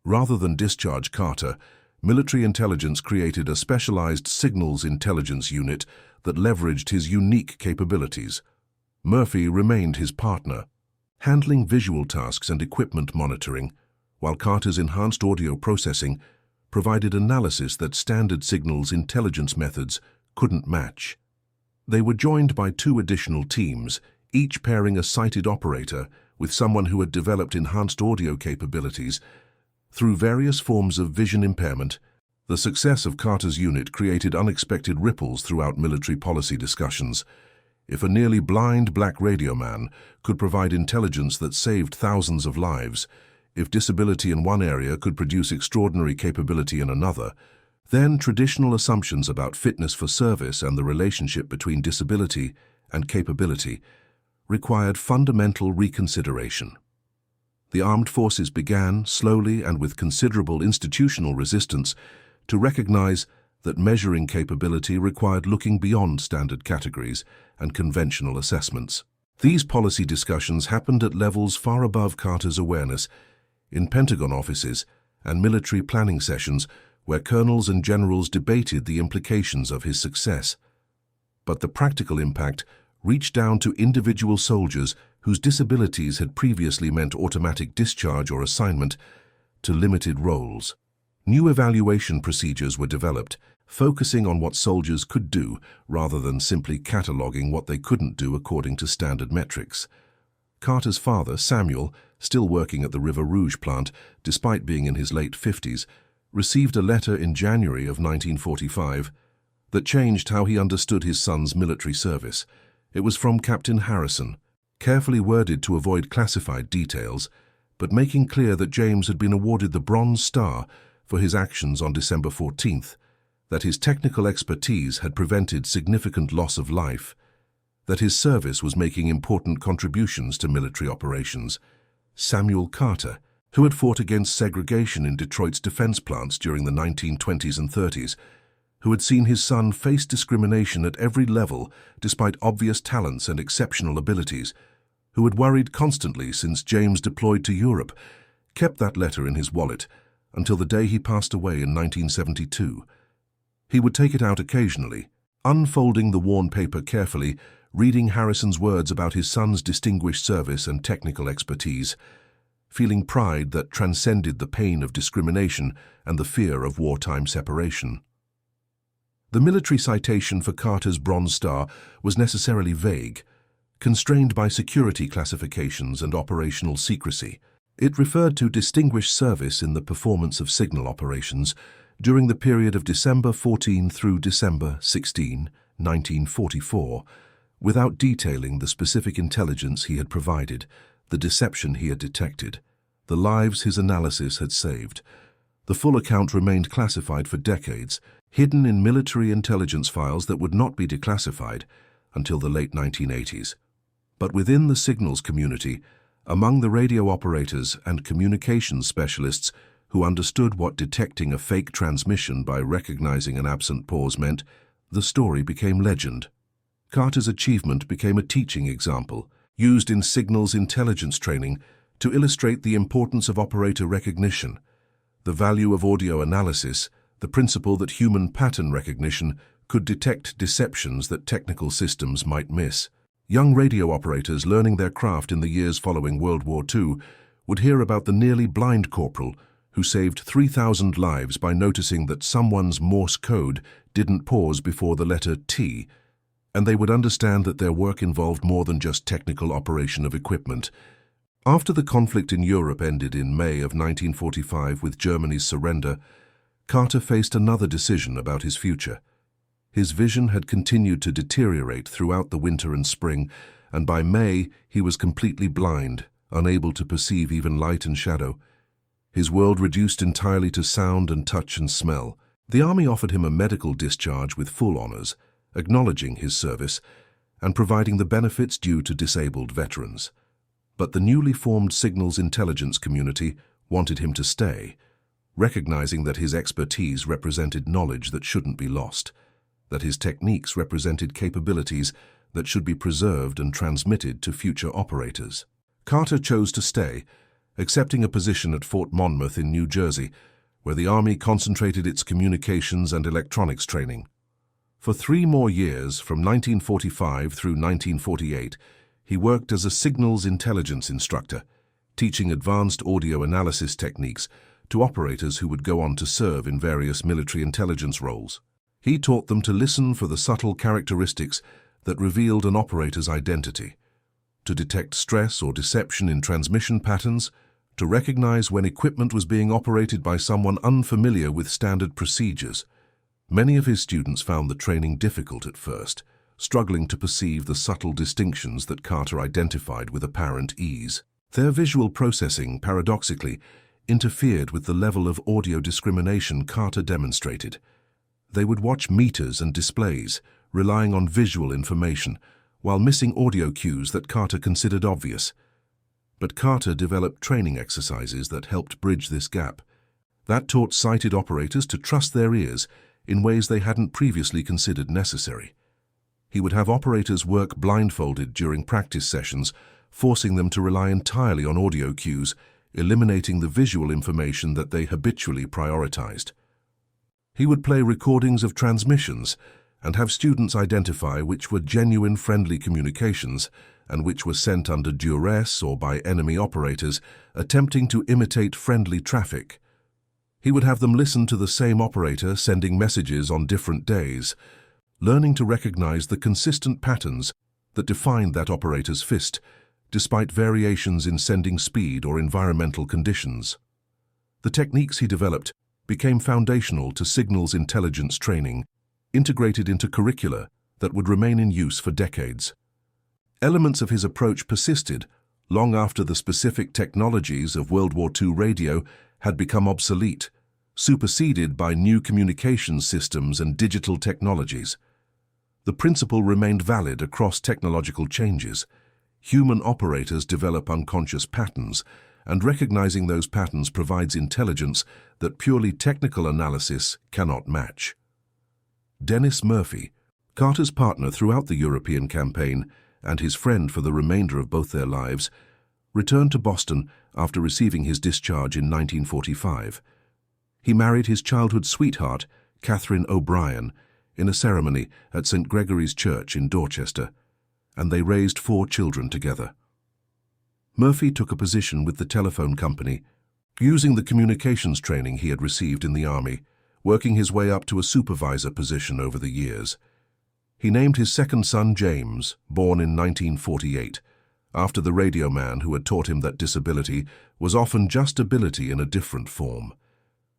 Rather than discharge Carter, military intelligence created a specialized signals intelligence unit that leveraged his unique capabilities. Murphy remained his partner, handling visual tasks and equipment monitoring, while Carter's enhanced audio processing provided analysis that standard signals intelligence methods couldn't match. They were joined by 2 additional teams, each pairing a sighted operator with someone who had developed enhanced audio capabilities. Through various forms of vision impairment, the success of Carter's unit created unexpected ripples throughout military policy discussions. If a nearly blind black radioman could provide intelligence that saved thousands of lives, if disability in one area could produce extraordinary capability in another, then traditional assumptions about fitness for service and the relationship between disability and capability required fundamental reconsideration. The armed forces began, slowly and with considerable institutional resistance, to recognize that measuring capability required looking beyond standard categories and conventional assessments. These policy discussions happened at levels far above Carter's awareness, in Pentagon offices and military planning sessions where colonels and generals debated the implications of his success. But the practical impact reached down to individual soldiers whose disabilities had previously meant automatic discharge or assignment to limited roles. New evaluation procedures were developed, focusing on what soldiers could do rather than simply cataloging what they couldn't do according to standard metrics. Carter's father, Samuel, still working at the River Rouge plant despite being in his late 50s, received a letter in January of 1945 that changed how he understood his son's military service. It was from Captain Harrison, carefully worded to avoid classified details, but making clear that James had been awarded the Bronze Star for his actions on December 14th, that his technical expertise had prevented significant loss of life, that his service was making important contributions to military operations. Samuel Carter, who had fought against segregation in Detroit's defense plants during the 1920s and 30s, who had seen his son face discrimination at every level despite obvious talents and exceptional abilities, who had worried constantly since James deployed to Europe, kept that letter in his wallet until the day he passed away in 1972. He would take it out occasionally, unfolding the worn paper carefully, reading Harrison's words about his son's distinguished service and technical expertise, feeling pride that transcended the pain of discrimination and the fear of wartime separation. The military citation for Carter's Bronze Star was necessarily vague, constrained by security classifications and operational secrecy. It referred to distinguished service in the performance of signal operations during the period of December 14 through December 16, 1944, without detailing the specific intelligence he had provided, the deception he had detected, the lives his analysis had saved. The full account remained classified for decades, hidden in military intelligence files that would not be declassified until the late 1980s. But within the signals community, among the radio operators and communications specialists who understood what detecting a fake transmission by recognizing an absent pause meant, the story became legend. Carter's achievement became a teaching example, used in signals intelligence training to illustrate the importance of operator recognition, the value of audio analysis, the principle that human pattern recognition could detect deceptions that technical systems might miss. Young radio operators learning their craft in the years following World War II would hear about the nearly blind corporal who saved 3,000 lives by noticing that someone's Morse code didn't pause before the letter T, and they would understand that their work involved more than just technical operation of equipment. After the conflict in Europe ended in May of 1945 with Germany's surrender, Carter faced another decision about his future. His vision had continued to deteriorate throughout the winter and spring, and by May he was completely blind, unable to perceive even light and shadow. His world reduced entirely to sound and touch and smell. The Army offered him a medical discharge with full honors, acknowledging his service and providing the benefits due to disabled veterans. But the newly formed Signals Intelligence community wanted him to stay, recognizing that his expertise represented knowledge that shouldn't be lost, that his techniques represented capabilities that should be preserved and transmitted to future operators. Carter chose to stay, accepting a position at Fort Monmouth in New Jersey, where the Army concentrated its communications and electronics training. For 3 more years, from 1945 through 1948, he worked as a signals intelligence instructor, teaching advanced audio analysis techniques to operators who would go on to serve in various military intelligence roles. He taught them to listen for the subtle characteristics that revealed an operator's identity, to detect stress or deception in transmission patterns, to recognize when equipment was being operated by someone unfamiliar with standard procedures. Many of his students found the training difficult at first, struggling to perceive the subtle distinctions that Carter identified with apparent ease. Their visual processing, paradoxically, interfered with the level of audio discrimination Carter demonstrated. They would watch meters and displays, relying on visual information, while missing audio cues that Carter considered obvious. But Carter developed training exercises that helped bridge this gap. That taught sighted operators to trust their ears in ways they hadn't previously considered necessary. He would have operators work blindfolded during practice sessions, forcing them to rely entirely on audio cues, eliminating the visual information that they habitually prioritized. He would play recordings of transmissions and have students identify which were genuine friendly communications and which were sent under duress or by enemy operators attempting to imitate friendly traffic. He would have them listen to the same operator sending messages on different days, learning to recognize the consistent patterns that defined that operator's fist, despite variations in sending speed or environmental conditions. The techniques he developed became foundational to signals intelligence training, integrated into curricula that would remain in use for decades. Elements of his approach persisted long after the specific technologies of World War II radio had become obsolete, superseded by new communications systems and digital technologies. The principle remained valid across technological changes. Human operators develop unconscious patterns, and recognizing those patterns provides intelligence that purely technical analysis cannot match. Dennis Murphy, Carter's partner throughout the European campaign and his friend for the remainder of both their lives, returned to Boston after receiving his discharge in 1945. He married his childhood sweetheart, Catherine O'Brien, in a ceremony at St. Gregory's Church in Dorchester, and they raised 4 children together. Murphy took a position with the telephone company, using the communications training he had received in the Army, working his way up to a supervisor position over the years. He named his second son James, born in 1948, after the radioman who had taught him that disability was often just ability in a different form,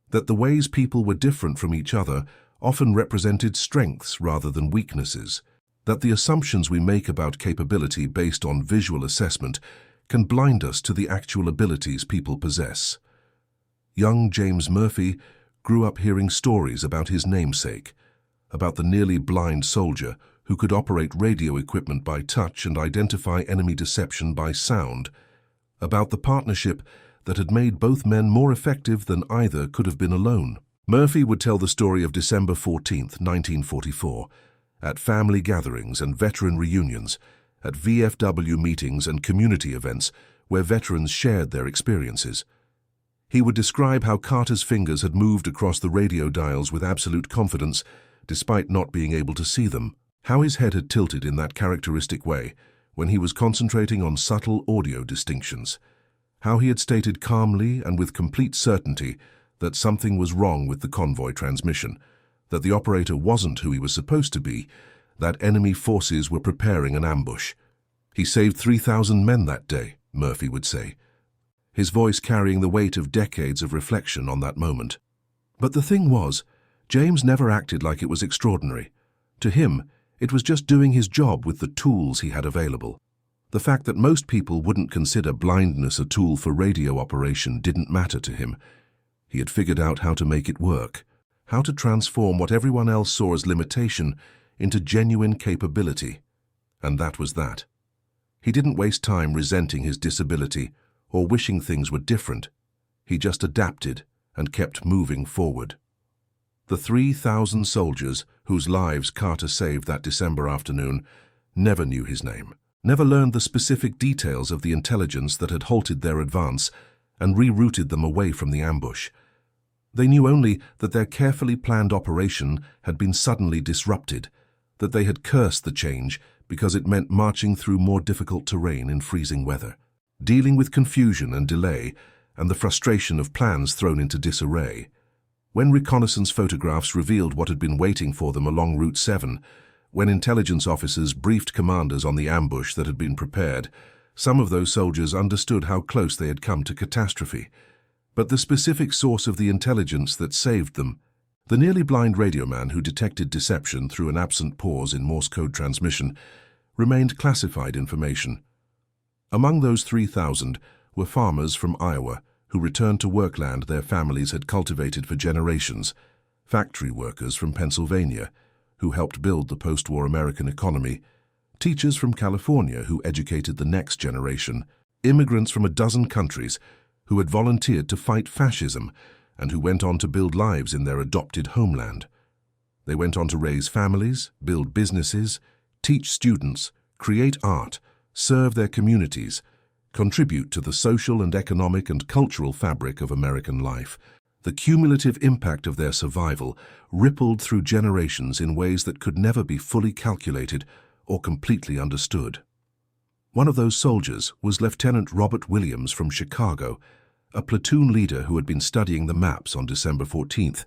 that the ways people were different from each other often represented strengths rather than weaknesses, that the assumptions we make about capability based on visual assessment can blind us to the actual abilities people possess. Young James Murphy grew up hearing stories about his namesake, about the nearly blind soldier who could operate radio equipment by touch and identify enemy deception by sound, about the partnership that had made both men more effective than either could have been alone. Murphy would tell the story of December 14, 1944, at family gatherings and veteran reunions, at VFW meetings and community events where veterans shared their experiences. He would describe how Carter's fingers had moved across the radio dials with absolute confidence, despite not being able to see them, how his head had tilted in that characteristic way when he was concentrating on subtle audio distinctions, how he had stated calmly and with complete certainty that something was wrong with the convoy transmission, that the operator wasn't who he was supposed to be, that enemy forces were preparing an ambush. He saved 3,000 men that day, Murphy would say, his voice carrying the weight of decades of reflection on that moment. But the thing was, James never acted like it was extraordinary. To him, it was just doing his job with the tools he had available. The fact that most people wouldn't consider blindness a tool for radio operation didn't matter to him. He had figured out how to make it work, how to transform what everyone else saw as limitation into genuine capability. And that was that. He didn't waste time resenting his disability or wishing things were different. He just adapted and kept moving forward. The 3,000 soldiers whose lives Carter saved that December afternoon never knew his name, never learned the specific details of the intelligence that had halted their advance and rerouted them away from the ambush. They knew only that their carefully planned operation had been suddenly disrupted, that they had cursed the change because it meant marching through more difficult terrain in freezing weather, dealing with confusion and delay and the frustration of plans thrown into disarray. When reconnaissance photographs revealed what had been waiting for them along Route 7, when intelligence officers briefed commanders on the ambush that had been prepared, some of those soldiers understood how close they had come to catastrophe. But the specific source of the intelligence that saved them, the nearly blind radioman who detected deception through an absent pause in Morse code transmission, remained classified information. Among those 3,000 were farmers from Iowa who returned to workland their families had cultivated for generations, factory workers from Pennsylvania who helped build the post-war American economy, teachers from California who educated the next generation, immigrants from a dozen countries who had volunteered to fight fascism and who went on to build lives in their adopted homeland. They went on to raise families, build businesses, teach students, create art, serve their communities, contribute to the social and economic and cultural fabric of American life. The cumulative impact of their survival rippled through generations in ways that could never be fully calculated or completely understood. One of those soldiers was Lieutenant Robert Williams from Chicago, a platoon leader who had been studying the maps on December 14th,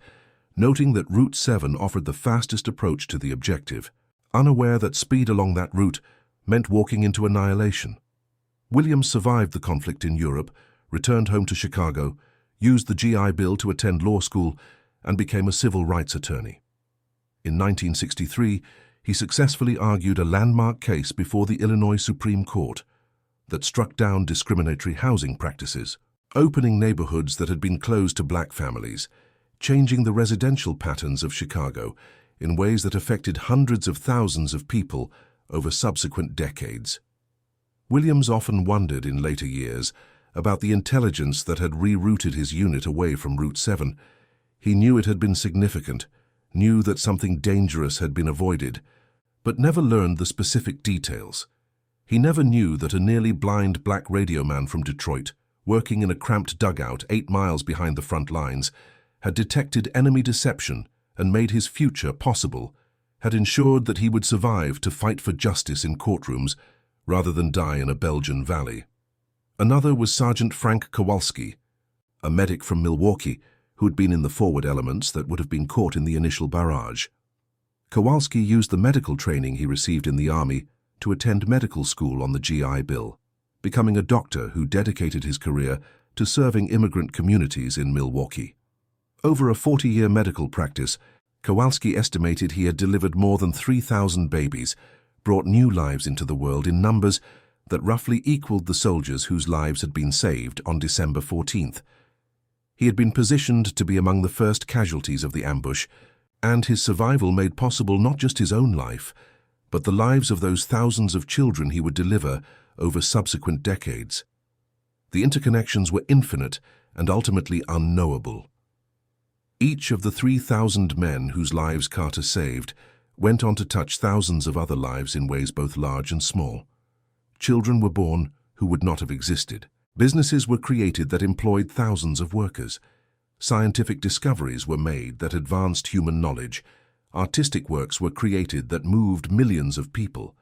noting that Route 7 offered the fastest approach to the objective, unaware that speed along that route meant walking into annihilation. Williams survived the conflict in Europe, returned home to Chicago, used the GI Bill to attend law school, and became a civil rights attorney. In 1963, he successfully argued a landmark case before the Illinois Supreme Court that struck down discriminatory housing practices, opening neighborhoods that had been closed to black families, changing the residential patterns of Chicago in ways that affected hundreds of thousands of people over subsequent decades. Williams often wondered in later years about the intelligence that had rerouted his unit away from Route 7. He knew it had been significant, knew that something dangerous had been avoided, but never learned the specific details. He never knew that a nearly blind black radioman from Detroit, working in a cramped dugout 8 miles behind the front lines, had detected enemy deception and made his future possible, had ensured that he would survive to fight for justice in courtrooms rather than die in a Belgian valley. Another was Sergeant Frank Kowalski, a medic from Milwaukee who had been in the forward elements that would have been caught in the initial barrage. Kowalski used the medical training he received in the Army to attend medical school on the GI Bill, becoming a doctor who dedicated his career to serving immigrant communities in Milwaukee. Over a 40-year medical practice, Kowalski estimated he had delivered more than 3,000 babies, brought new lives into the world in numbers that roughly equaled the soldiers whose lives had been saved on December 14th. He had been positioned to be among the first casualties of the ambush, and his survival made possible not just his own life, but the lives of those thousands of children he would deliver over subsequent decades. The interconnections were infinite and ultimately unknowable. Each of the 3,000 men whose lives Carter saved went on to touch thousands of other lives in ways both large and small. Children were born who would not have existed. Businesses were created that employed thousands of workers. Scientific discoveries were made that advanced human knowledge. Artistic works were created that moved millions of people.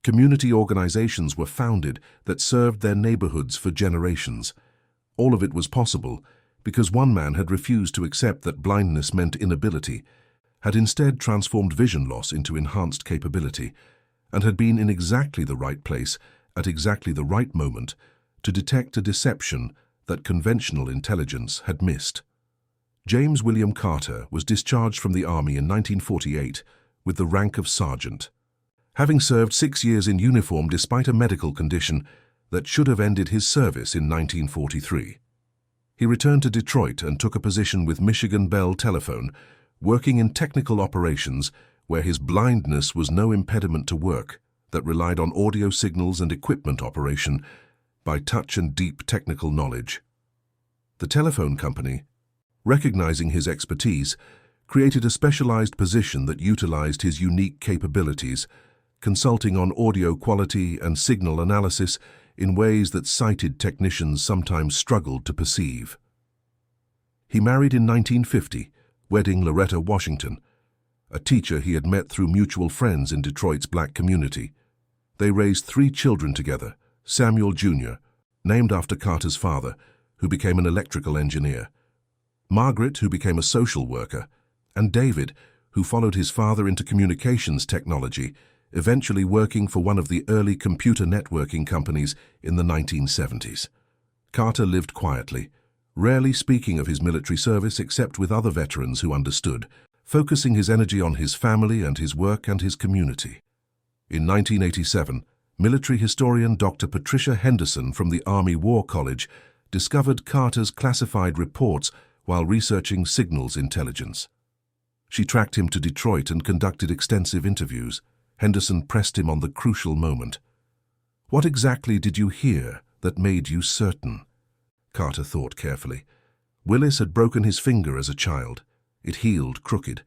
Community organizations were founded that served their neighborhoods for generations. All of it was possible because one man had refused to accept that blindness meant inability, had instead transformed vision loss into enhanced capability, and had been in exactly the right place at exactly the right moment to detect a deception that conventional intelligence had missed. James William Carter was discharged from the Army in 1948 with the rank of sergeant. Having served 6 years in uniform despite a medical condition that should have ended his service in 1943. He returned to Detroit and took a position with Michigan Bell Telephone, working in technical operations where his blindness was no impediment to work that relied on audio signals and equipment operation by touch and deep technical knowledge. The telephone company, recognizing his expertise, created a specialized position that utilized his unique capabilities, consulting on audio quality and signal analysis in ways that sighted technicians sometimes struggled to perceive. He married in 1950, wedding Loretta Washington, a teacher he had met through mutual friends in Detroit's black community. They raised 3 children together, Samuel Jr., named after Carter's father, who became an electrical engineer, Margaret, who became a social worker, and David, who followed his father into communications technology, eventually working for one of the early computer networking companies in the 1970s. Carter lived quietly, rarely speaking of his military service except with other veterans who understood, focusing his energy on his family and his work and his community. In 1987, military historian Dr. Patricia Henderson from the Army War College discovered Carter's classified reports while researching signals intelligence. She tracked him to Detroit and conducted extensive interviews. Henderson pressed him on the crucial moment. "What exactly did you hear that made you certain?" Carter thought carefully. Willis had broken his finger as a child. It healed crooked.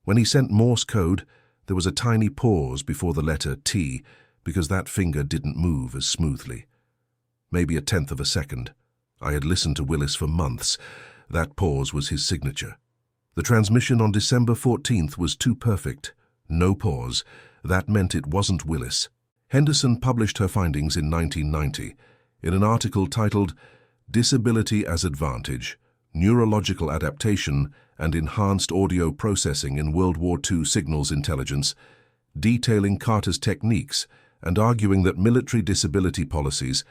When he sent Morse code, there was a tiny pause before the letter T because that finger didn't move as smoothly. Maybe a tenth of a second. I had listened to Willis for months. That pause was his signature. The transmission on December 14th was too perfect. No pause. That meant it wasn't Willis. Henderson published her findings in 1990 in an article titled Disability as Advantage, Neurological Adaptation and Enhanced Audio Processing in World War II Signals Intelligence, detailing Carter's techniques and arguing that military disability policies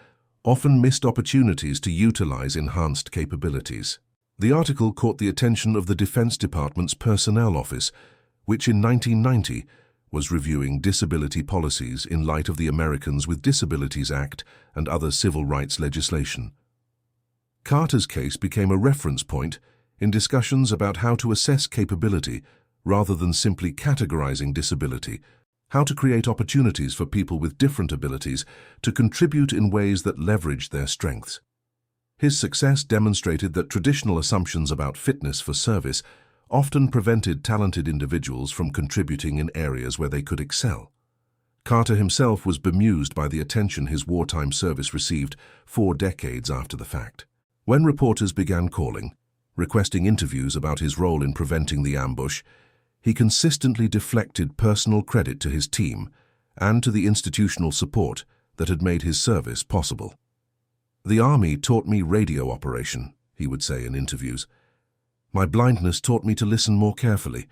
often missed opportunities to utilize enhanced capabilities. The article caught the attention of the Defense Department's Personnel Office, which in 1990 was reviewing disability policies in light of the Americans with Disabilities Act and other civil rights legislation. Carter's case became a reference point in discussions about how to assess capability rather than simply categorizing disability, how to create opportunities for people with different abilities to contribute in ways that leverage their strengths. His success demonstrated that traditional assumptions about fitness for service often prevented talented individuals from contributing in areas where they could excel. Carter himself was bemused by the attention his wartime service received 4 decades after the fact. When reporters began calling, requesting interviews about his role in preventing the ambush, he consistently deflected personal credit to his team and to the institutional support that had made his service possible. "The Army taught me radio operation," he would say in interviews. "My blindness taught me to listen more carefully,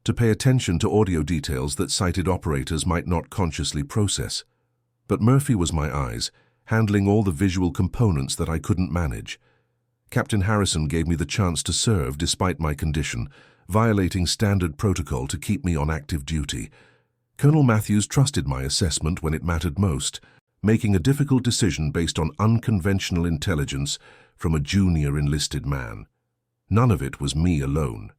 to pay attention to audio details that sighted operators might not consciously process. But Murphy was my eyes, handling all the visual components that I couldn't manage. Captain Harrison gave me the chance to serve despite my condition, violating standard protocol to keep me on active duty. Colonel Matthews trusted my assessment when it mattered most, making a difficult decision based on unconventional intelligence from a junior enlisted man. None of it was me alone.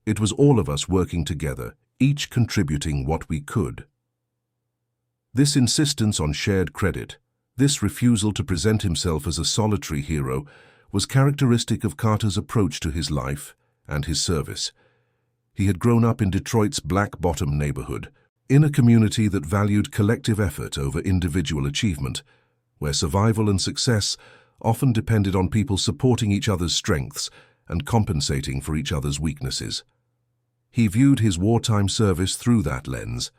It was all of us working together, each contributing what we could." This insistence on shared credit, this refusal to present himself as a solitary hero, was characteristic of Carter's approach to his life and his service. He had grown up in Detroit's Black Bottom neighborhood, in a community that valued collective effort over individual achievement, where survival and success often depended on people supporting each other's strengths and compensating for each other's weaknesses. He viewed his wartime service through that lens,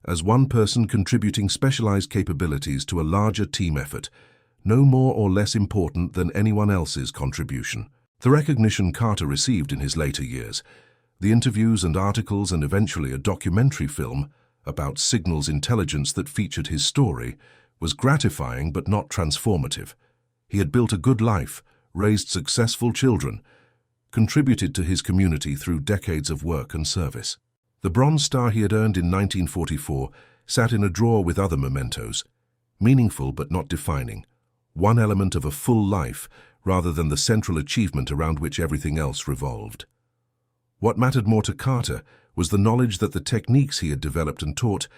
as one person contributing specialized capabilities to a larger team effort, no more or less important than anyone else's contribution. The recognition Carter received in his later years, the interviews and articles and eventually a documentary film about signals intelligence that featured his story, was gratifying but not transformative. He had built a good life, raised successful children, contributed to his community through decades of work and service. The Bronze Star he had earned in 1944 sat in a drawer with other mementos, meaningful but not defining, one element of a full life rather than the central achievement around which everything else revolved. What mattered more to Carter was the knowledge that the techniques he had developed and taught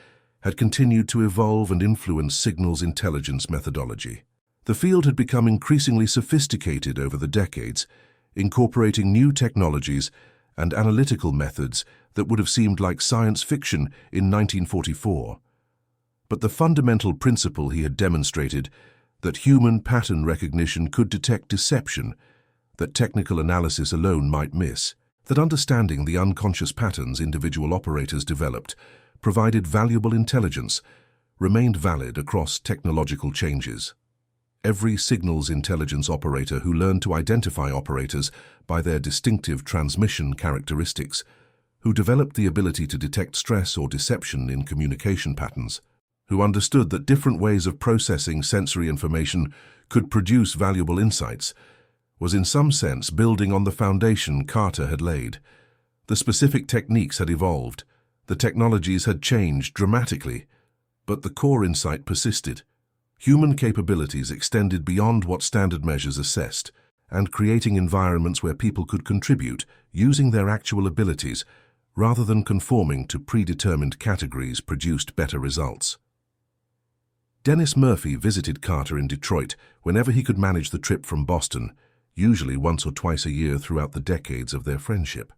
had continued to evolve and influence signals intelligence methodology. The field had become increasingly sophisticated over the decades, incorporating new technologies and analytical methods that would have seemed like science fiction in 1944. But the fundamental principle he had demonstrated, that human pattern recognition could detect deception that technical analysis alone might miss, that understanding the unconscious patterns individual operators developed provided valuable intelligence, remained valid across technological changes. Every signals intelligence operator who learned to identify operators by their distinctive transmission characteristics, who developed the ability to detect stress or deception in communication patterns, who understood that different ways of processing sensory information could produce valuable insights, was in some sense building on the foundation Carter had laid. The specific techniques had evolved, the technologies had changed dramatically, but the core insight persisted. Human capabilities extended beyond what standard measures assessed, and creating environments where people could contribute using their actual abilities rather than conforming to predetermined categories produced better results. Dennis Murphy visited Carter in Detroit whenever he could manage the trip from Boston, usually once or twice a year throughout the decades of their friendship.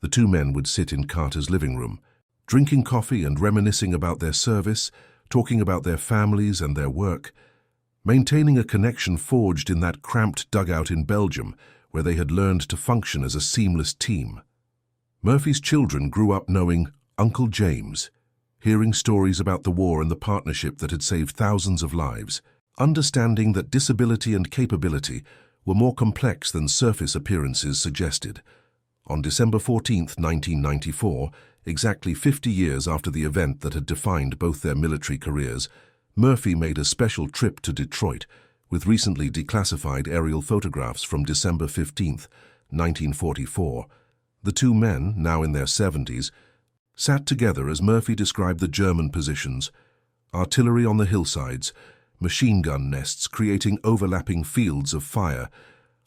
The two men would sit in Carter's living room, drinking coffee and reminiscing about their service, talking about their families and their work, maintaining a connection forged in that cramped dugout in Belgium where they had learned to function as a seamless team. Murphy's children grew up knowing Uncle James, hearing stories about the war and the partnership that had saved thousands of lives, understanding that disability and capability were more complex than surface appearances suggested. On December 14, 1994, exactly 50 years after the event that had defined both their military careers, Murphy made a special trip to Detroit with recently declassified aerial photographs from December 15, 1944. The two men, now in their 70s, sat together as Murphy described the German positions, artillery on the hillsides, machine gun nests creating overlapping fields of fire,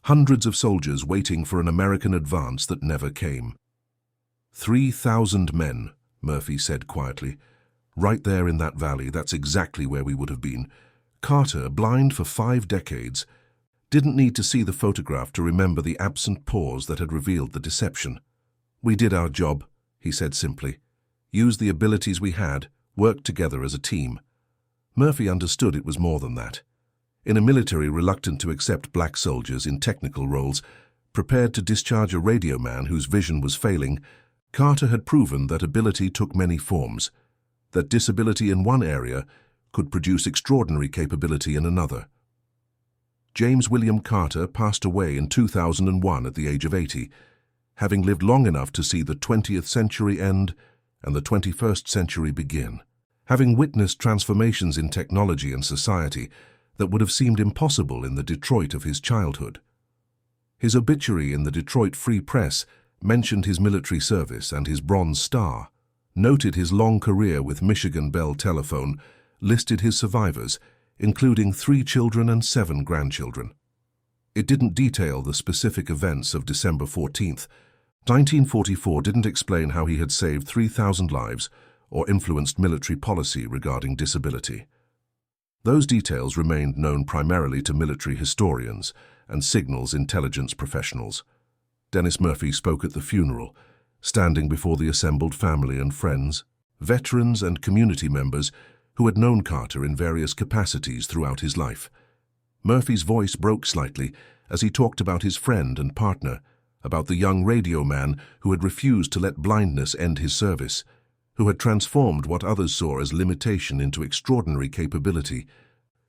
hundreds of soldiers waiting for an American advance that never came. 3,000 men, Murphy said quietly. Right there in that valley, that's exactly where we would have been. Carter, blind for 5 decades, didn't need to see the photograph to remember the absent pause that had revealed the deception. We did our job, he said simply. Used the abilities we had, worked together as a team. Murphy understood it was more than that. In a military reluctant to accept black soldiers in technical roles, prepared to discharge a radioman whose vision was failing, Carter had proven that ability took many forms, that disability in one area could produce extraordinary capability in another. James William Carter passed away in 2001 at the age of 80, having lived long enough to see the 20th century end and the 21st century begin, having witnessed transformations in technology and society that would have seemed impossible in the Detroit of his childhood. His obituary in the Detroit Free Press mentioned his military service and his Bronze Star, noted his long career with Michigan Bell Telephone, listed his survivors, including 3 children and 7 grandchildren. It didn't detail the specific events of December 14th. 1944 didn't explain how he had saved 3,000 lives or influenced military policy regarding disability. Those details remained known primarily to military historians and signals intelligence professionals. Dennis Murphy spoke at the funeral, standing before the assembled family and friends, veterans and community members who had known Carter in various capacities throughout his life. Murphy's voice broke slightly as he talked about his friend and partner, about the young radioman who had refused to let blindness end his service, who had transformed what others saw as limitation into extraordinary capability,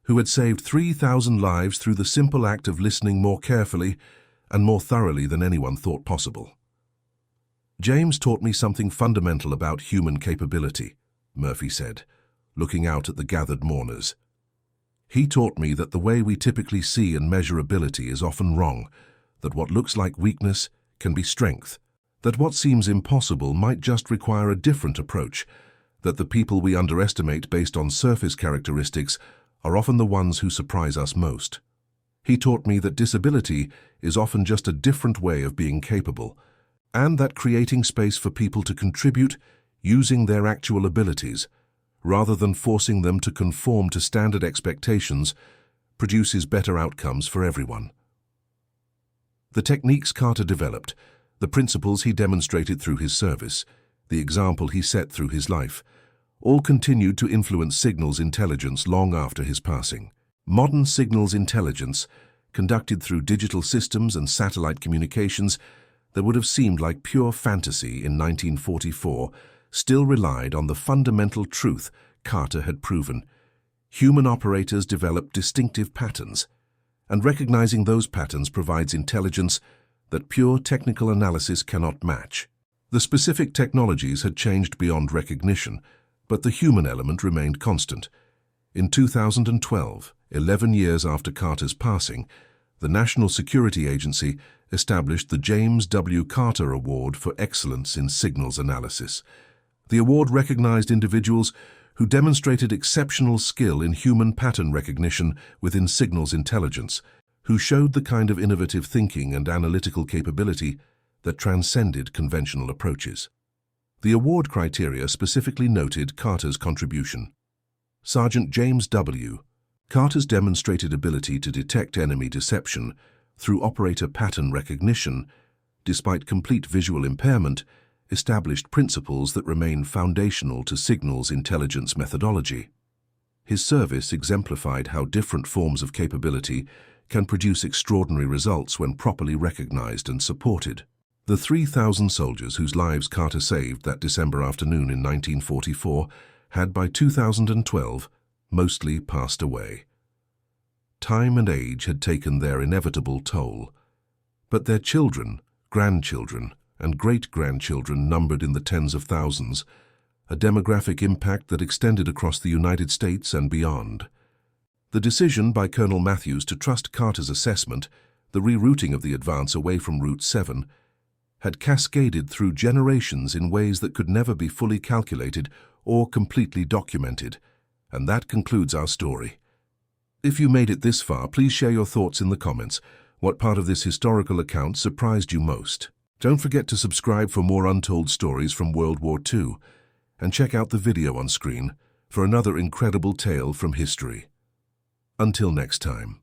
who had saved 3,000 lives through the simple act of listening more carefully and more thoroughly than anyone thought possible. James taught me something fundamental about human capability, Murphy said, looking out at the gathered mourners. He taught me that the way we typically see and measure ability is often wrong, that what looks like weakness can be strength, that what seems impossible might just require a different approach, that the people we underestimate based on surface characteristics are often the ones who surprise us most. He taught me that disability is often just a different way of being capable, and that creating space for people to contribute using their actual abilities, rather than forcing them to conform to standard expectations, produces better outcomes for everyone. The techniques Carter developed, the principles he demonstrated through his service, the example he set through his life, all continued to influence signals intelligence long after his passing. Modern signals intelligence, conducted through digital systems and satellite communications that would have seemed like pure fantasy in 1944, still relied on the fundamental truth Carter had proven. Human operators develop distinctive patterns, and recognizing those patterns provides intelligence that pure technical analysis cannot match. The specific technologies had changed beyond recognition, but the human element remained constant. In 2012, 11 years after Carter's passing, the National Security Agency established the James W. Carter Award for Excellence in Signals Analysis. The award recognized individuals who demonstrated exceptional skill in human pattern recognition within signals intelligence, who showed the kind of innovative thinking and analytical capability that transcended conventional approaches. The award criteria specifically noted Carter's contribution. Sergeant James W. Carter's demonstrated ability to detect enemy deception through operator pattern recognition, despite complete visual impairment, established principles that remain foundational to signals intelligence methodology. His service exemplified how different forms of capability can produce extraordinary results when properly recognized and supported. The 3,000 soldiers whose lives Carter saved that December afternoon in 1944 had by 2012 mostly passed away. Time and age had taken their inevitable toll, but their children, grandchildren, and great-grandchildren numbered in the tens of thousands, a demographic impact that extended across the United States and beyond. The decision by Colonel Matthews to trust Carter's assessment, the rerouting of the advance away from Route 7, had cascaded through generations in ways that could never be fully calculated or completely documented. And that concludes our story. If you made it this far, please share your thoughts in the comments. What part of this historical account surprised you most? Don't forget to subscribe for more untold stories from World War II, and check out the video on screen for another incredible tale from history. Until next time.